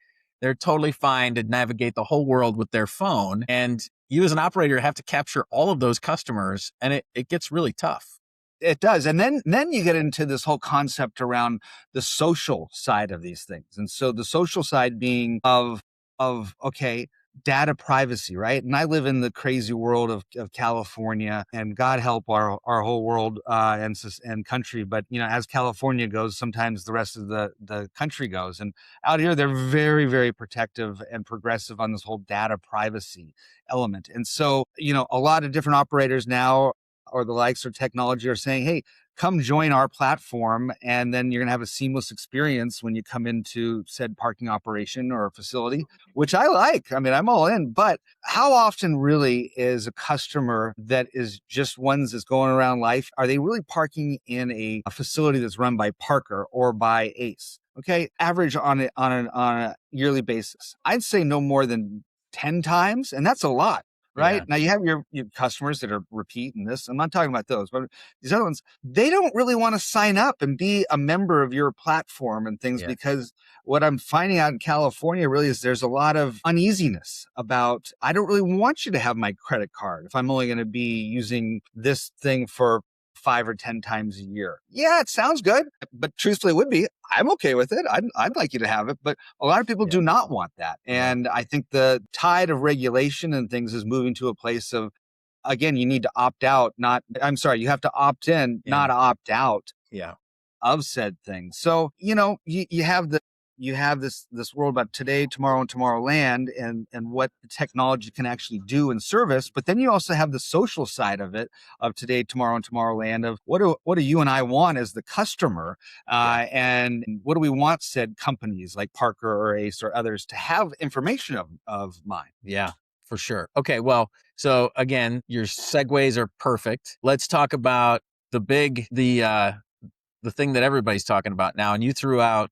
fine to navigate the whole world with their phone. And you as an operator have to capture all of those customers, and it gets really tough. It does. And then you get into this whole concept around the social side of these things. And so the social side being of okay, data privacy, right? And I live in the crazy world of California, and God help our whole world and country. But as California goes, sometimes the rest of the country goes. And out here, they're very, very protective and progressive on this whole data privacy element. And so, a lot of different operators now, or the likes of technology, are saying, hey, come join our platform, and then you're going to have a seamless experience when you come into said parking operation or facility, which I like. I mean, I'm all in. But how often really is a customer that is just ones that's going around life, are they really parking in a facility that's run by Parker or by Ace? Okay, average on a yearly basis, I'd say no more than 10 times, and that's a lot. Right. Yeah. Now you have your customers that are repeating this. I'm not talking about those, but these other ones, they don't really want to sign up and be a member of your platform and things, Yeah. because what I'm finding out in California really is there's a lot of uneasiness about, I don't really want you to have my credit card if I'm only going to be using this thing for 5 or 10 times a year. Yeah, it sounds good, but truthfully, it would be. I'm okay with it. I'd like you to have it, but a lot of people do not want that. Yeah. And I think the tide of regulation and things is moving to a place of, again, you need to opt out, you have to opt in, not opt out Yeah. of said thing. So, you have this world about today, tomorrow, and Tomorrowland, and what the technology can actually do in service. But then you also have the social side of it, of today, tomorrow, and Tomorrowland, of what do you and I want as the customer, and what do we want said companies like Parker or Ace or others to have information of mine. Yeah, for sure. Okay, well, so again, your segues are perfect. Let's talk about the thing that everybody's talking about now. And you threw out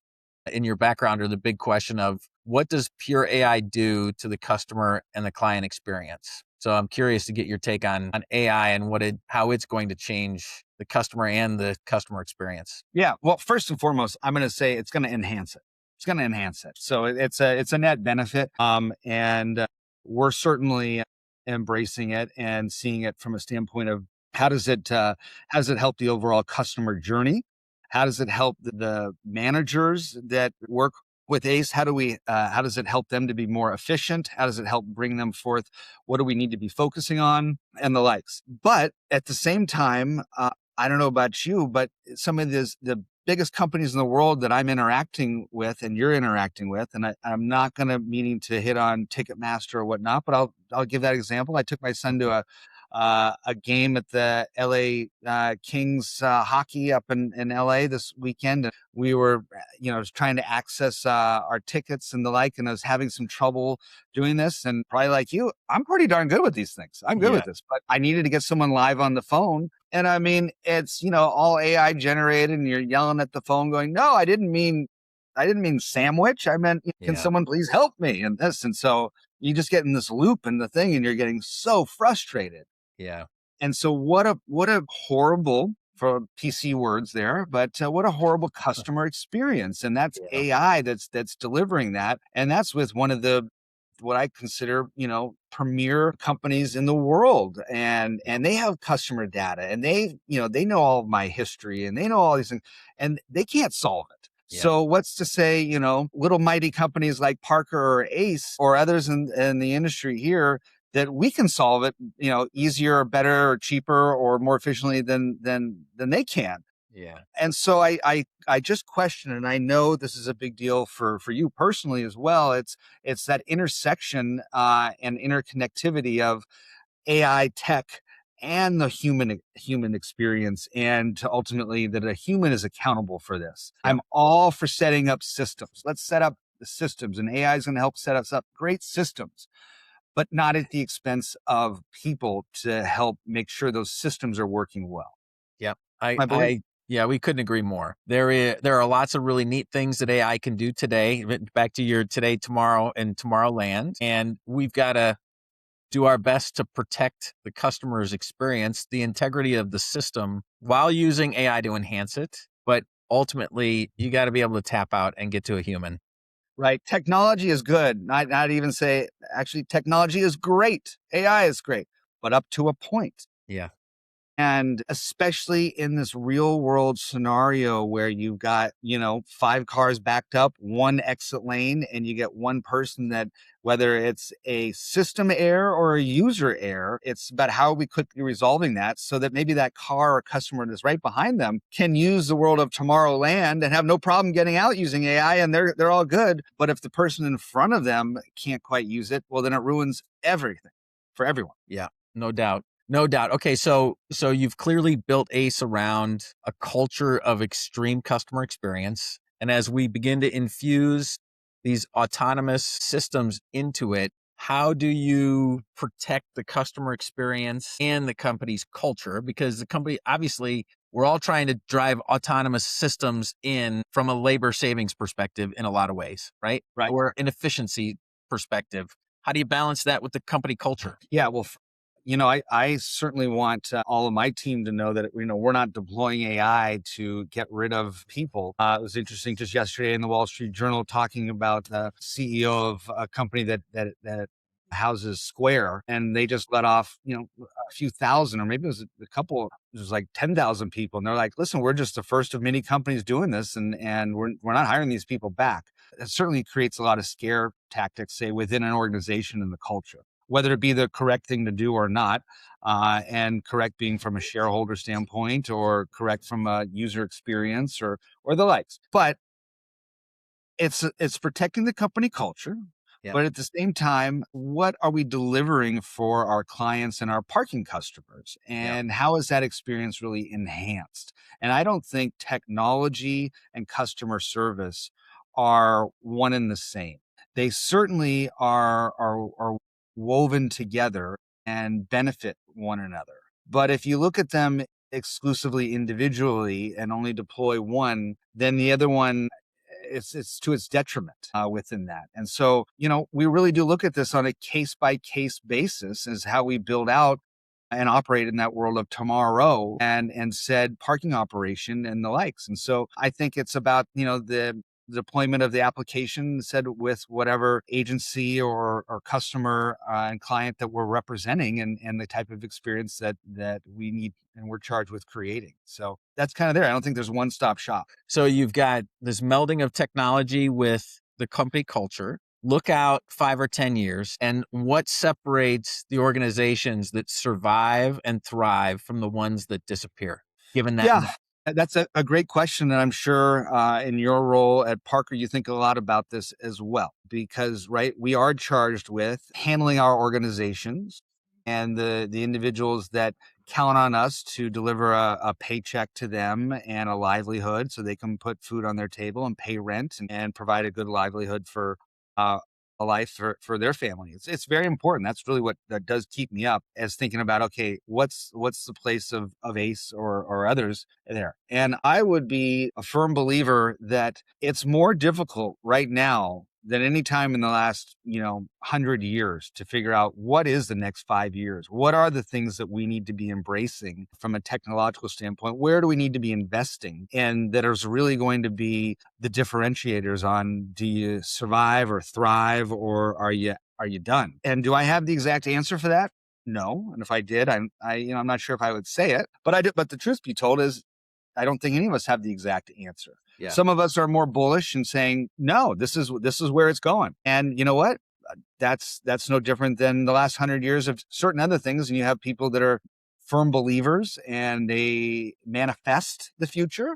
in your backgrounder the big question of, what does pure AI do to the customer and the client experience? So I'm curious to get your take on AI and how it's going to change the customer and the customer experience. Yeah. Well, first and foremost, I'm going to say it's going to enhance it. It's going to enhance it. So it's a net benefit. And we're certainly embracing it and seeing it from a standpoint of, how does it help the overall customer journey? How does it help the managers that work with Ace? How does it help them to be more efficient? How does it help bring them forth? What do we need to be focusing on, and the likes? But at the same time, I don't know about you, but some of the biggest companies in the world that I'm interacting with and you're interacting with, and I'm not going to meaning to hit on Ticketmaster or whatnot, but I'll give that example. I took my son to a game at the LA Kings hockey up in LA this weekend. And we were, trying to access our tickets and the like, and I was having some trouble doing this. And probably like you, I'm pretty darn good with these things. I'm good with this, but I needed to get someone live on the phone. And I mean, it's, all AI generated, and you're yelling at the phone going, no, I didn't mean sandwich. I meant, can someone please help me in this? And so you just get in this loop in the thing, and you're getting so frustrated. Yeah. And so what a horrible, for PC words there, but what a horrible customer experience. And that's AI that's delivering that. And that's with one of what I consider, premier companies in the world. And they have customer data, and they know all of my history, and they know all these things, and they can't solve it. Yeah. So what's to say, little mighty companies like Parker or Ace or others in the industry here, that we can solve it, easier or better or cheaper or more efficiently than they can. Yeah. And so I just question, and I know this is a big deal for you personally as well. It's that intersection and interconnectivity of AI tech and the human experience, and to ultimately that a human is accountable for this. Yeah. I'm all for setting up systems. Let's set up the systems, and AI is going to help set us up great systems, but not at the expense of people, to help make sure those systems are working well. Yep. We couldn't agree more. There are lots of really neat things that AI can do today. Back to your today, tomorrow, and Tomorrowland. And we've got to do our best to protect the customer's experience, the integrity of the system, while using AI to enhance it. But ultimately, you got to be able to tap out and get to a human. Right. Technology is good. Not even say, actually, technology is great. AI is great, but up to a point. Yeah. And especially in this real world scenario where you've got, 5 cars backed up, one exit lane, and you get one person that, whether it's a system error or a user error, it's about how we quickly resolving that so that maybe that car or customer that's right behind them can use the world of Tomorrowland and have no problem getting out using AI, and they're all good. But if the person in front of them can't quite use it, well, then it ruins everything for everyone. Yeah, no doubt. No doubt. Okay, so you've clearly built ACE around a culture of extreme customer experience. And as we begin to infuse these autonomous systems into it, how do you protect the customer experience and the company's culture? Because the company, obviously, we're all trying to drive autonomous systems in from a labor savings perspective in a lot of ways, right? Right. Or an efficiency perspective. How do you balance that with the company culture? Yeah, well, I certainly want all of my team to know that, we're not deploying AI to get rid of people. It was interesting just yesterday in the Wall Street Journal talking about the CEO of a company that houses Square, and they just let off, a few thousand, or maybe it was a couple, it was like 10,000 people. And they're like, listen, we're just the first of many companies doing this, and we're not hiring these people back. It certainly creates a lot of scare tactics, say, within an organization and the culture, whether it be the correct thing to do or not, and correct being from a shareholder standpoint or correct from a user experience or the likes. But it's protecting the company culture. Yeah. But at the same time, what are we delivering for our clients and our parking customers? And how is that experience really enhanced? And I don't think technology and customer service are one and the same. They certainly are woven together and benefit one another. But if you look at them exclusively individually and only deploy one, then the other one, it's to its detriment within that. And so, we really do look at this on a case by case basis as how we build out and operate in that world of tomorrow and said parking operation and the likes. And so I think it's about, the deployment of the application said with whatever agency or customer and client that we're representing, and the type of experience that we need and we're charged with creating. So that's kind of there. I don't think there's one stop shop. So you've got this melding of technology with the company culture. Look out 5 or 10 years, and what separates the organizations that survive and thrive from the ones that disappear, given that? Yeah, that's a great question. And I'm sure in your role at Parker, you think a lot about this as well, because, right, we are charged with handling our organizations and the individuals that count on us to deliver a paycheck to them and a livelihood so they can put food on their table and pay rent and provide a good livelihood for uh, a life for their family. It's very important. That's really what that does keep me up, as thinking about, okay, what's the place of ACE or others there. And I would be a firm believer that it's more difficult right now than any time in the last 100 years to figure out what is the next 5 years. What are the things that we need to be embracing from a technological standpoint? Where do we need to be investing? And that is really going to be the differentiators on, do you survive or thrive, or are you done? And do I have the exact answer for that? No. And if I did, I'm not sure if I would say it, but I do. But the truth be told is, I don't think any of us have the exact answer. Yeah. Some of us are more bullish and saying, no, this is where it's going. And you know what? That's no different than the last 100 years of certain other things. And you have people that are firm believers and they manifest the future,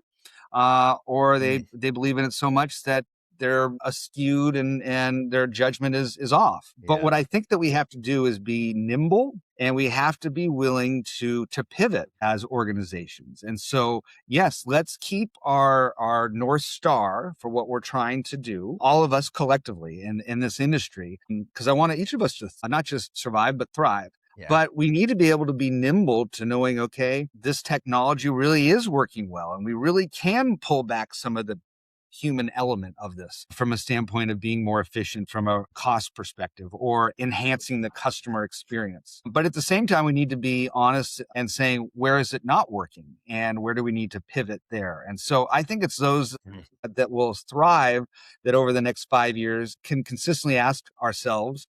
or they believe in it so much that they're skewed and their judgment is off. But Yeah. what I think that we have to do is be nimble, and we have to be willing to pivot as organizations. And so, yes, let's keep our North Star for what we're trying to do, all of us collectively in this industry, because I want each of us to not just survive, but thrive. Yeah. But we need to be able to be nimble to knowing, okay, this technology really is working well, and we really can pull back some of the human element of this from a standpoint of being more efficient from a cost perspective or enhancing the customer experience. But at the same time, we need to be honest and saying, where is it not working and where do we need to pivot there? And so I think it's those that will thrive that over the next 5 years can consistently ask ourselves,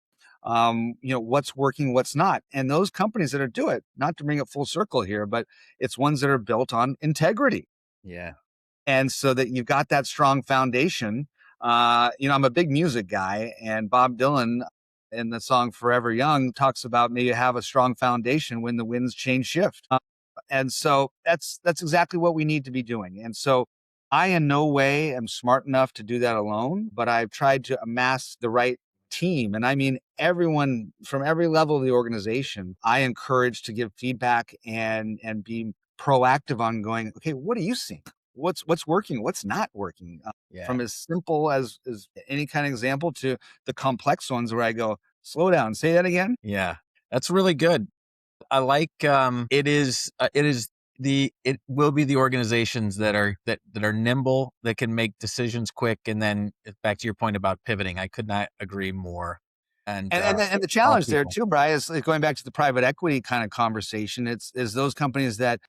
what's working, what's not. And those companies that are do it, not to bring it full circle here, but it's ones that are built on integrity. Yeah. And so that you've got that strong foundation. I'm a big music guy, and Bob Dylan in the song Forever Young talks about maybe have a strong foundation when the winds change shift. And so that's exactly what we need to be doing. And so I in no way am smart enough to do that alone, but I've tried to amass the right team. And I mean, everyone from every level of the organization, I encourage to give feedback and be proactive on going, okay, what are you seeing? What's working? What's not working? Yeah. From as simple as any kind of example to the complex ones where I go, slow down, say that again. Yeah. That's really good. I like it will be the organizations that are nimble, that can make decisions quick, and then back to your point about pivoting, I could not agree more. And And the all challenge there people. too, Brian, is like going back to the private equity kind of conversation. It's is those companies that,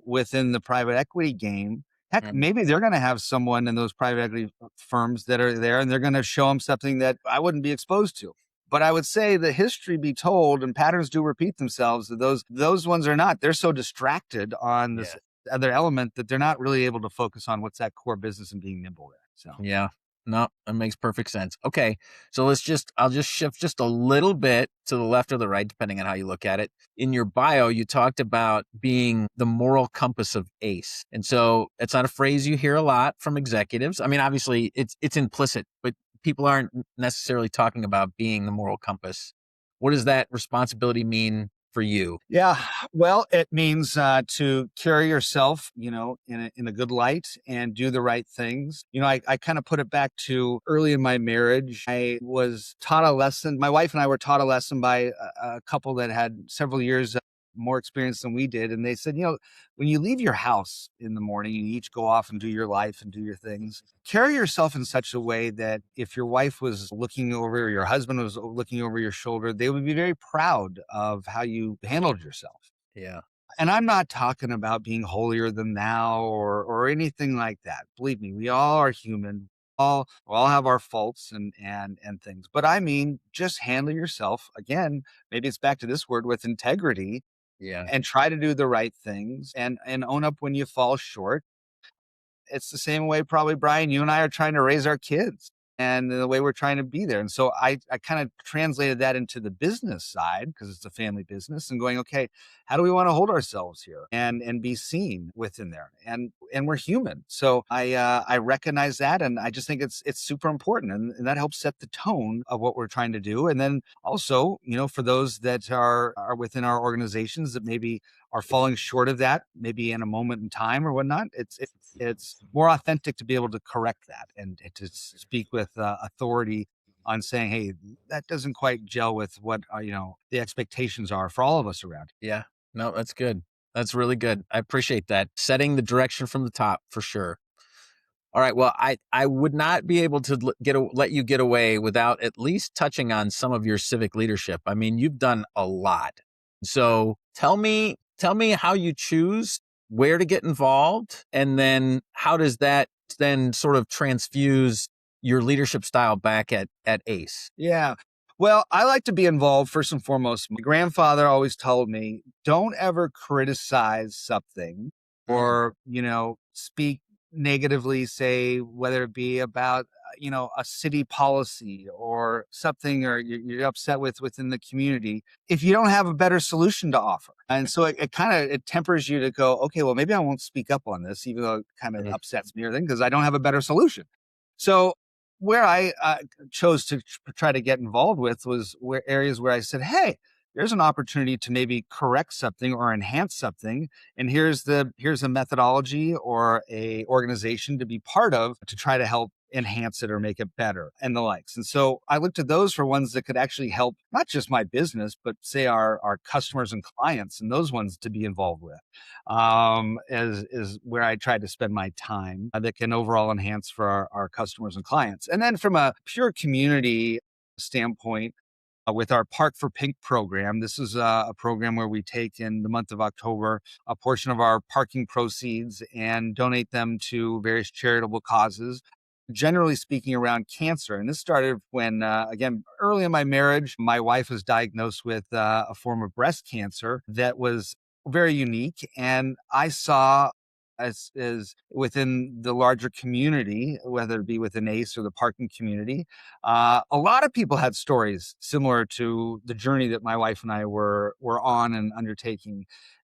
within the private equity game, heck, Mm, maybe they're going to have someone in those private equity firms that are there, and they're going to show them something that I wouldn't be exposed to. But I would say the history be told, and patterns do repeat themselves. That those ones are not. They're so distracted on this yeah. other element that they're not really able to focus on what's that core business and being nimble there. So. Yeah. No, that makes perfect sense. Okay. So I'll just shift just a little bit to the left or the right, depending on how you look at it. In your bio, you talked about being the moral compass of ACE. And so it's not a phrase you hear a lot from executives. I mean, obviously it's implicit, but people aren't necessarily talking about being the moral compass. What does that responsibility mean for you? Yeah, well, it means to carry yourself, in a good light and do the right things. I kind of put it back to early in my marriage. I was taught a lesson. My wife and I were taught a lesson by a couple that had several years more experience than we did. And they said, when you leave your house in the morning, you each go off and do your life and do your things. Carry yourself in such a way that if your wife was looking over, or your husband was looking over your shoulder, they would be very proud of how you handled yourself. Yeah. And I'm not talking about being holier than thou or anything like that. Believe me, we all are human. We all have our faults and things. But I mean, just handle yourself. Again, maybe it's back to this word with integrity, Yeah. and try to do the right things and own up when you fall short. It's the same way probably, Brian, you and I are trying to raise our kids and the way we're trying to be there. And so I kind of translated that into the business side because it's a family business and going, okay, how do we want to hold ourselves here and be seen within there? And we're human. So I recognize that. And I just think it's super important. And that helps set the tone of what we're trying to do. And then also, for those that are within our organizations that maybe are falling short of that, maybe in a moment in time or whatnot, it's more authentic to be able to correct that and to speak with authority on saying, hey, that doesn't quite gel with what the expectations are for all of us around. Yeah. No, that's good. That's really good. I appreciate that. Setting the direction from the top for sure. All right. Well, I would not be able to let you get away without at least touching on some of your civic leadership. I mean, you've done a lot. So tell me how you choose where to get involved, and then how does that then sort of transfuse your leadership style back at ACE? Yeah. Well, I like to be involved first and foremost. My grandfather always told me, don't ever criticize something Mm, or, speak negatively, say, whether it be about, a city policy or something, or you're upset within the community, if you don't have a better solution to offer. And so it kind of, it tempers you to go, okay, well, maybe I won't speak up on this, even though it kind of mm, upsets me or anything, because I don't have a better solution. So where I chose to try to get involved with was where areas where I said, hey, there's an opportunity to maybe correct something or enhance something. And here's a methodology or a organization to be part of to try to help enhance it or make it better and the likes. And so I looked at those for ones that could actually help not just my business, but say our customers and clients, and those ones to be involved with is where I try to spend my time that can overall enhance for our customers and clients. And then from a pure community standpoint, with our Park for Pink program, this is a program where we take in the month of October a portion of our parking proceeds and donate them to various charitable causes. generally speaking, around cancer. And this started when, again, early in my marriage, my wife was diagnosed with a form of breast cancer that was very unique. And I saw as within the larger community, whether it be within ACE or the parking community, a lot of people had stories similar to the journey that my wife and I were on and undertaking.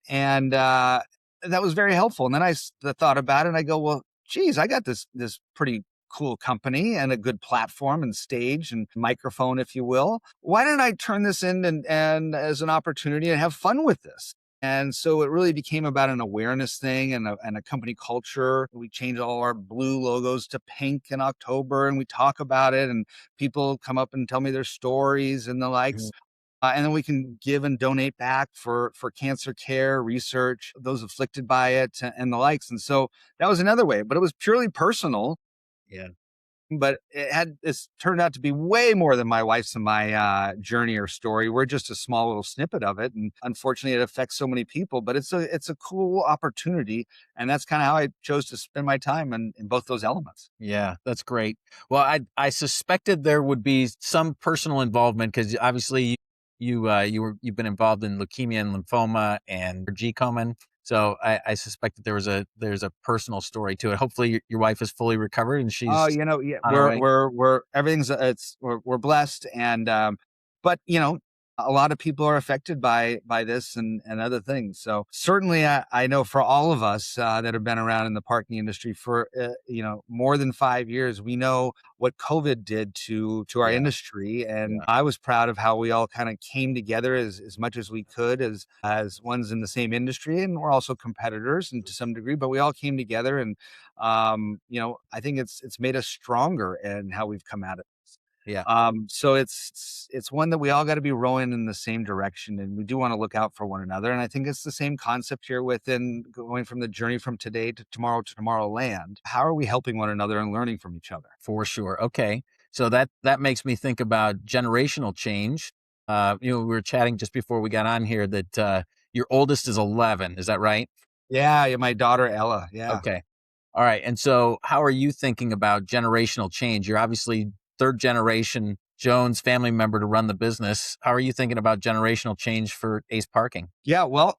And that was very helpful. And then thought about it and I go, well, geez, I got this pretty cool company and a good platform and stage and microphone, if you will. Why didn't I turn this in and as an opportunity and have fun with this? And so it really became about an awareness thing and a company culture. We changed all our blue logos to pink in October and we talk about it and people come up and tell me their stories and the likes. And then we can give and donate back for cancer care, research, those afflicted by it and the likes. And so that was another way, but it was purely personal. Yeah. But it's turned out to be way more than my wife's and my journey or story. We're just a small little snippet of it. And unfortunately, it affects so many people, but it's a cool opportunity. And that's kind of how I chose to spend my time in both those elements. Yeah, that's great. Well, I suspected there would be some personal involvement because obviously you've been involved in leukemia and lymphoma and GCOMN. So I suspect that there's a personal story to it. Hopefully your wife is fully recovered and Oh, she's yeah, on her way. we're everything's we're blessed, and but a lot of people are affected by this and other things. So certainly, I know for all of us that have been around in the parking industry for more than 5 years, we know what COVID did to our Yeah. industry, and Yeah. I was proud of how we all kind of came together as much as we could as ones in the same industry, and we're also competitors and to some degree, but we all came together and I think it's made us stronger in how we've come at it. Yeah. So it's one that we all got to be rowing in the same direction, and we do want to look out for one another. And I think it's the same concept here within going from the journey from today to Tomorrowland. How are we helping one another and learning from each other? For sure. Okay. So that makes me think about generational change. We were chatting just before we got on here that your oldest is 11. Is that right? Yeah, my daughter Ella. Yeah. Okay. All right. And so how are you thinking about generational change? You're obviously third generation Jones family member to run the business. How are you thinking about generational change for Ace Parking? Yeah, well,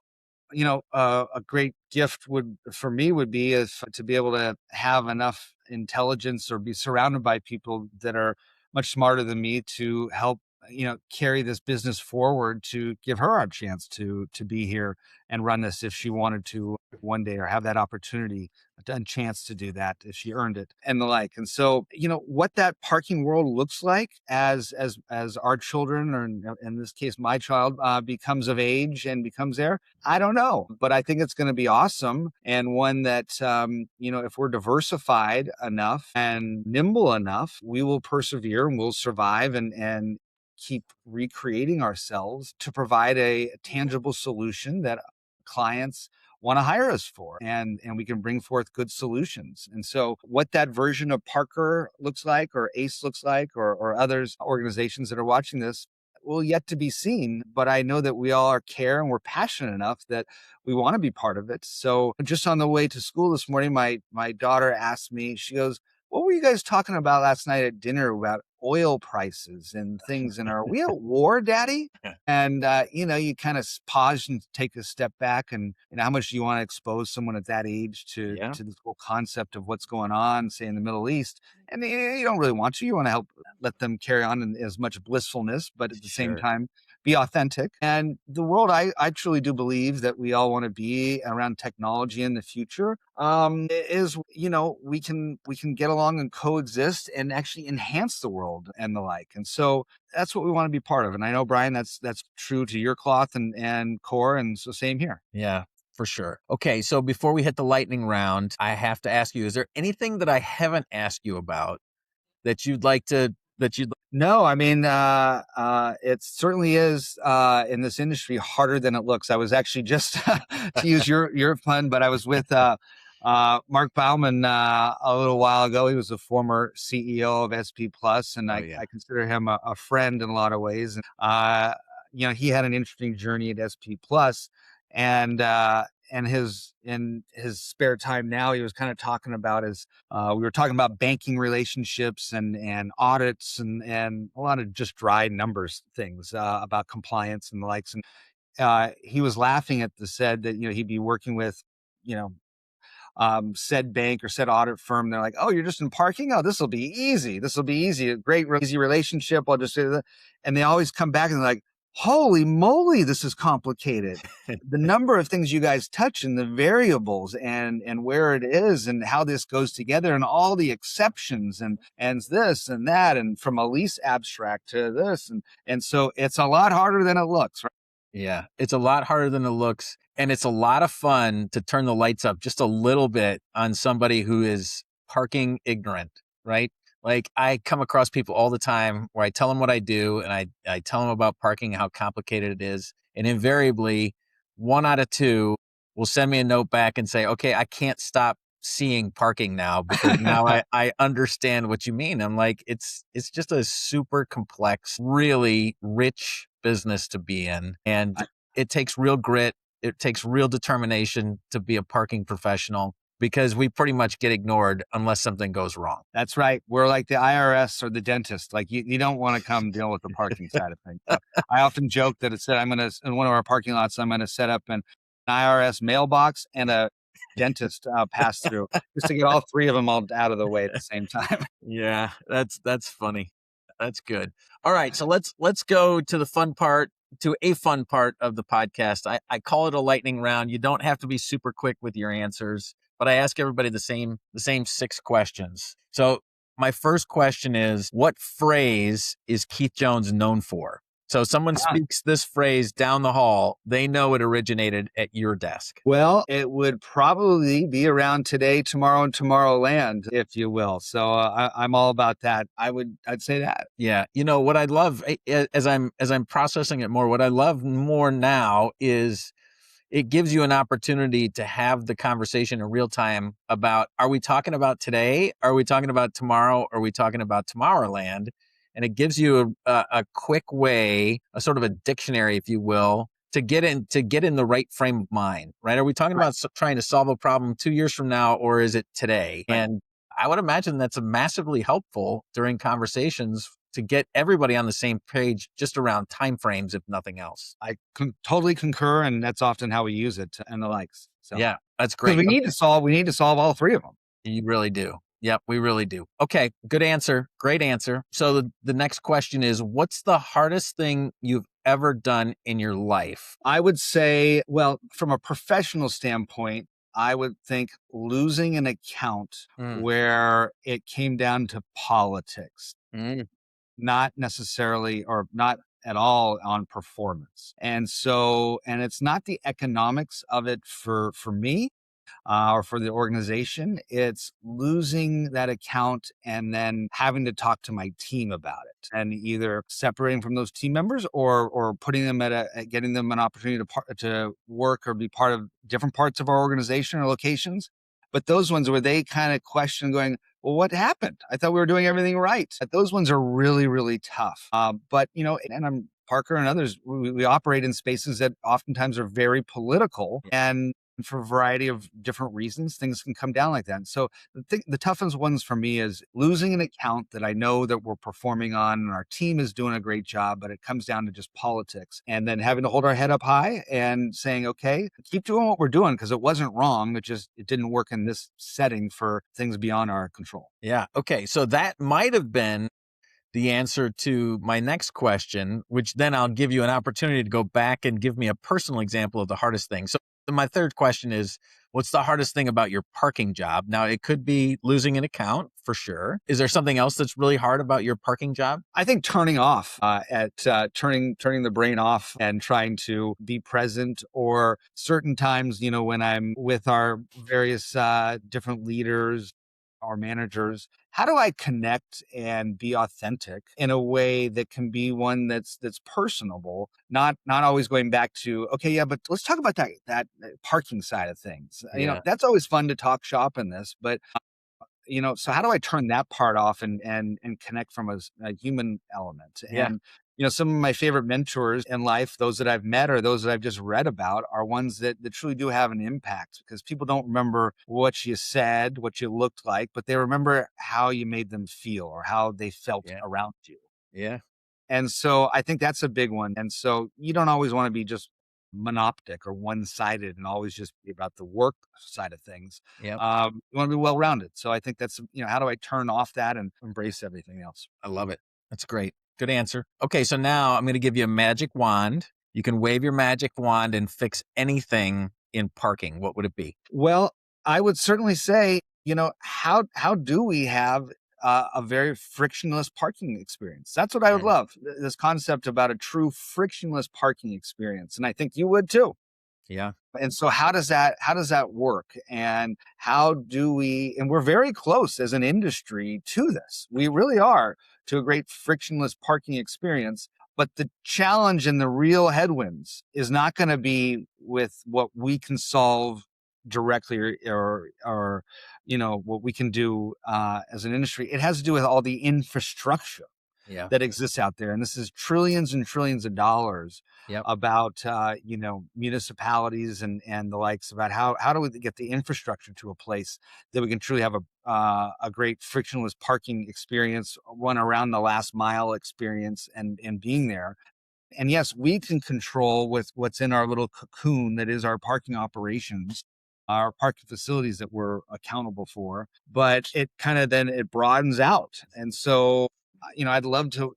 a great gift for me would be is to be able to have enough intelligence or be surrounded by people that are much smarter than me to help, carry this business forward to give her a chance to be here and run this if she wanted to one day or have that opportunity and chance to do that if she earned it and the like. And so, what that parking world looks like as our children, or in this case, my child, becomes of age and becomes there, I don't know, but I think it's going to be awesome and one that, if we're diversified enough and nimble enough, we will persevere and we'll survive and keep recreating ourselves to provide a tangible solution that clients want to hire us for and we can bring forth good solutions. And so what that version of Parker looks like or ACE looks like or others organizations that are watching this will yet to be seen, but I know that we all are care and we're passionate enough that we want to be part of it. So just on the way to school this morning, my daughter asked me, she goes, "What were you guys talking about last night at dinner about oil prices and things? And are we at war, Daddy?" And, you kind of pause and take a step back and how much do you want to expose someone at that age to this whole concept of what's going on, say in the Middle East. And you don't really want to, you want to help let them carry on in as much blissfulness, but at the same Sure. time, be authentic. And the world, I truly do believe that we all want to be around technology in the future, is, we can get along and coexist and actually enhance the world and the like. And so that's what we want to be part of. And I know, Brian, that's true to your cloth and core. And so same here. Yeah, for sure. Okay. So before we hit the lightning round, I have to ask you, is there anything that I haven't asked you about that you'd No, I mean, it certainly is in this industry harder than it looks. I was actually just to use your pun, but I was with Mark Bauman a little while ago. He was a former CEO of SP Plus, and I consider him a friend in a lot of ways. And he had an interesting journey at SP Plus, and in his spare time now, he was kind of talking about we were talking about banking relationships and audits and a lot of just dry numbers things about compliance and the likes. And he was laughing at the said that, he'd be working with, you know, said bank or said audit firm. They're like, "Oh, you're just in parking? Oh, this will be easy. This will be easy. A great, easy relationship. I'll just say that." And they always come back and they're like, "Holy moly, this is complicated. The number of things you guys touch and the variables and where it is and how this goes together and all the exceptions and this and that and from a lease abstract to this and so it's a lot harder than it looks, right?" Yeah, it's a lot harder than it looks. And it's a lot of fun to turn the lights up just a little bit on somebody who is parking ignorant, right? Like I come across people all the time where I tell them what I do and I tell them about parking, how complicated it is. And invariably, 1 out of 2 will send me a note back and say, "Okay, I can't stop seeing parking now because now I understand what you mean." I'm like, it's just a super complex, really rich business to be in. And it takes real grit. It takes real determination to be a parking professional because we pretty much get ignored unless something goes wrong. That's right. We're like the IRS or the dentist. Like you don't want to come deal with the parking side of things. So I often joke that in one of our parking lots, I'm going to set up an IRS mailbox and a dentist pass through just to get all three of them all out of the way at the same time. Yeah, that's funny. That's good. All right, so let's go to a fun part of the podcast. I call it a lightning round. You don't have to be super quick with your answers, but I ask everybody the same 6 questions. So my first question is, what phrase is Keith Jones known for? So someone speaks this phrase down the hall, they know it originated at your desk. Well, it would probably be around today, tomorrow, and Tomorrowland, if you will. So I'm all about that. I'd say that. Yeah. You know, what I love as I'm processing it more, what I love more now is it gives you an opportunity to have the conversation in real time about, are we talking about today? Are we talking about tomorrow? Are we talking about Tomorrowland? And it gives you a quick way, a sort of a dictionary, if you will, to get in the right frame of mind, right? Are we talking about trying to solve a problem 2 years from now, or is it today? Right. And I would imagine that's massively helpful during conversations to get everybody on the same page just around timeframes, if nothing else. I totally concur, and that's often how we use it and the likes. So yeah, that's great. We need to solve all three of them. You really do. Yep, we really do. Okay, good answer. Great answer. So the next question is, what's the hardest thing you've ever done in your life? I would say, well, from a professional standpoint, I would think losing an account where it came down to politics, not necessarily or not at all on performance. And it's not the economics of it for me. Or for the organization, it's losing that account and then having to talk to my team about it and either separating from those team members or putting them getting them an opportunity to work or be part of different parts of our organization or locations. But those ones where they kind of question going, "Well, what happened? I thought we were doing everything right." Those ones are really, really tough. But, and I'm Parker and others, we operate in spaces that oftentimes are very political, and for a variety of different reasons, things can come down like that. And so the toughest ones for me is losing an account that I know that we're performing on and our team is doing a great job, but it comes down to just politics, and then having to hold our head up high and saying, "Okay, keep doing what we're doing because it wasn't wrong. It didn't work in this setting for things beyond our control." Yeah. Okay. So that might have been the answer to my next question, which then I'll give you an opportunity to go back and give me a personal example of the hardest thing. So my third question is, what's the hardest thing about your parking job? Now, it could be losing an account for sure. Is there something else that's really hard about your parking job? I think turning off turning the brain off and trying to be present, or certain times, when I'm with our various different leaders, our managers, how do I connect and be authentic in a way that can be one that's personable, not always going back to, "Okay, yeah, but let's talk about that parking side of things." Yeah. That's always fun to talk shop in this, but so how do I turn that part off and connect from a human element? Yeah. And some of my favorite mentors in life, those that I've met or those that I've just read about, are ones that truly do have an impact, because people don't remember what you said, what you looked like, but they remember how you made them feel or how they felt Yeah. around you. Yeah. And so I think that's a big one. And so you don't always want to be just monoptic or one-sided and always just be about the work side of things. Yep. You want to be well-rounded. So I think that's, how do I turn off that and embrace everything else? I love it. That's great. Good answer. Okay, so now I'm going to give you a magic wand. You can wave your magic wand and fix anything in parking. What would it be? Well, I would certainly say, how do we have a very frictionless parking experience? That's what I would Mm, love. This concept about a true frictionless parking experience, and I think you would too. yeah. And so how does that work? And how do we, and we're very close as an industry to this. We really are, to a great frictionless parking experience. But the challenge and the real headwinds is not going to be with what we can solve directly, or what we can do as an industry. It has to do with all the infrastructure Yeah. that exists out there. And this is trillions and trillions of dollars Yep. about, municipalities and the likes, about how do we get the infrastructure to a place that we can truly have a great frictionless parking experience, one around the last mile experience, and being there. And yes, we can control with what's in our little cocoon that is our parking operations, our parking facilities that we're accountable for, but it kind of then it broadens out. And so, I'd love to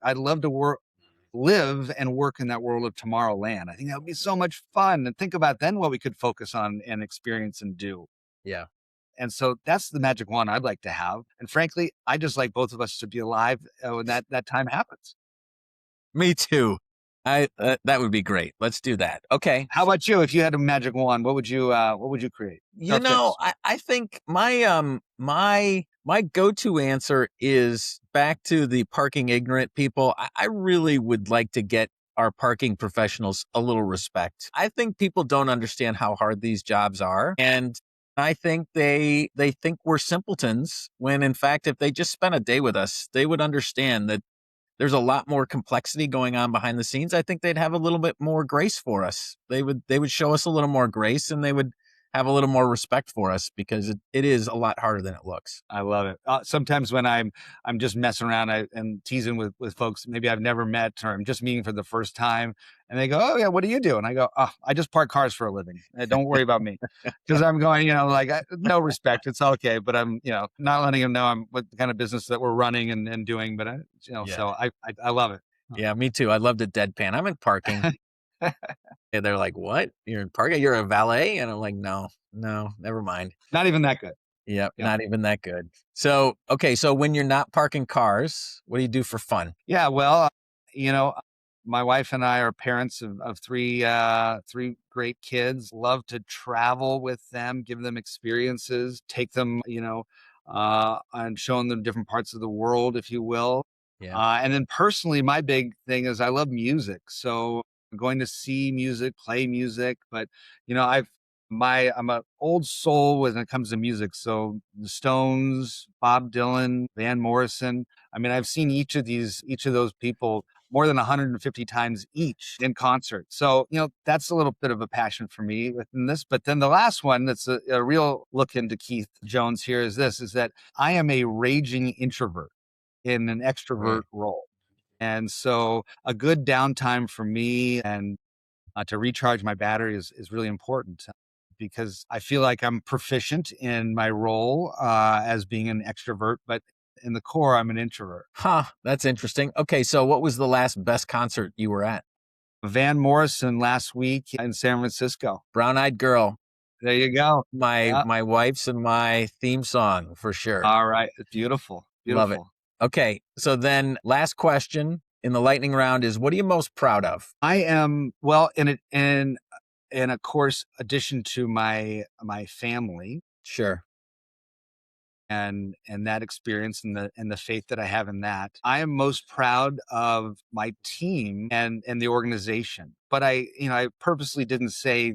live and work in that world of Tomorrowland. I think that would be so much fun. And think about then what we could focus on and experience and do. Yeah. And so that's the magic wand I'd like to have. And frankly, I just like both of us to be alive when that time happens. Me too. I that would be great. Let's do that. Okay. How about you? If you had a magic wand, what would you create You or know, fix? I think my go-to answer is back to the parking ignorant people. I really would like to get our parking professionals a little respect. I think people don't understand how hard these jobs are. And I think they think we're simpletons when in fact if they just spent a day with us, they would understand that there's a lot more complexity going on behind the scenes. I think they'd have a little bit more grace for us. They would show us a little more grace, and they would have a little more respect for us, because it is a lot harder than it looks. I love it. Sometimes when I'm just messing around and teasing with folks maybe I've never met, or I'm just meeting for the first time, and they go, "Oh yeah, what do you do?" And I go, "Oh, I just park cars for a living. Don't worry about me," because I'm going, like no respect. It's okay, but I'm not letting them know I'm what the kind of business that we're running and doing. But Yeah. so I love it. Yeah, me too. I love to deadpan. I'm in parking. And they're like, "What? You're in parking? You're a valet?" And I'm like, "No, no, never mind." Not even that good. Yep, Yeah. not even that good. So, okay, so when you're not parking cars, what do you do for fun? Yeah, well, my wife and I are parents of three great kids. Love to travel with them, give them experiences, take them, and showing them different parts of the world, if you will. Yeah. And then personally, my big thing is I love music. So going to see music, play music, but I'm an old soul when it comes to music. So the Stones, Bob Dylan, Van Morrison. I mean, I've seen each of those people more than 150 times each in concert. So, that's a little bit of a passion for me within this. But then the last one that's a real look into Keith Jones here is that I am a raging introvert in an extrovert Mm. role. And so a good downtime for me and to recharge my battery is really important, because I feel like I'm proficient in my role as being an extrovert, but in the core, I'm an introvert. Huh, that's interesting. Okay, so what was the last best concert you were at? Van Morrison last week in San Francisco. Brown Eyed Girl, There you go. my Yeah. my wife's and my theme song for sure. All right. It's beautiful. Love it. Beautiful. Okay, so then last question in the lightning round is, what are you most proud of? I am, well, in a course addition to my family Sure. and that experience and the faith that I have in that. I am most proud of my team and the organization. But I purposely didn't say,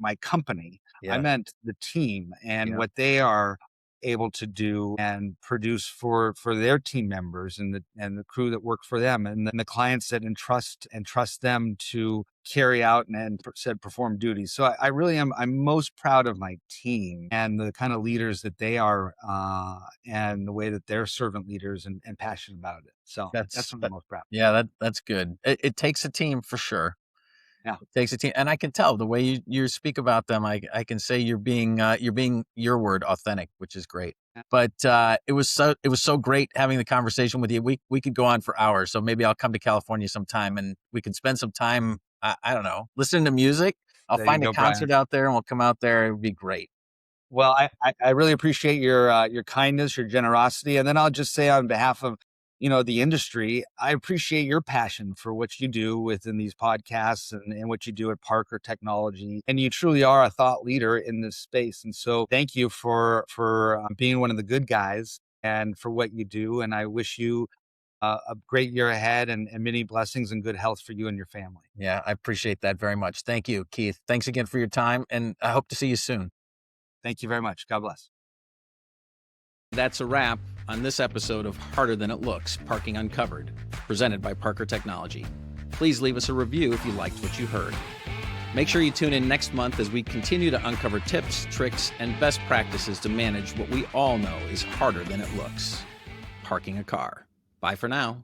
my company. I Yeah. meant the team and Yeah. what they are able to do and produce for their team members and the crew that work for them, and then the clients that trust them to carry out and said perform duties. So I really am. I'm most proud of my team and the kind of leaders that they are, and the way that they're servant leaders and passionate about it. So that's what I'm most proud of. Yeah, that's good. It takes a team for sure. Yeah. It takes a team, and I can tell the way you speak about them. I can say you're being your word authentic, which is great. Yeah. But it was so great having the conversation with you. We could go on for hours. So maybe I'll come to California sometime and we can spend some time. I don't know, listening to music. I'll There you find a go, Brian. concert out there and we'll come out there. It would be great. Well, I really appreciate your kindness, your generosity, and then I'll just say on behalf of the industry, I appreciate your passion for what you do within these podcasts and what you do at Parker Technology, and you truly are a thought leader in this space. And so, thank you for being one of the good guys and for what you do. And I wish you a great year ahead and many blessings and good health for you and your family. Yeah, I appreciate that very much. Thank you, Keith. Thanks again for your time, and I hope to see you soon. Thank you very much. God bless. That's a wrap on this episode of Harder Than It Looks, Parking Uncovered, presented by Parker Technology. Please leave us a review if you liked what you heard. Make sure you tune in next month as we continue to uncover tips, tricks, and best practices to manage what we all know is harder than it looks, parking a car. Bye for now.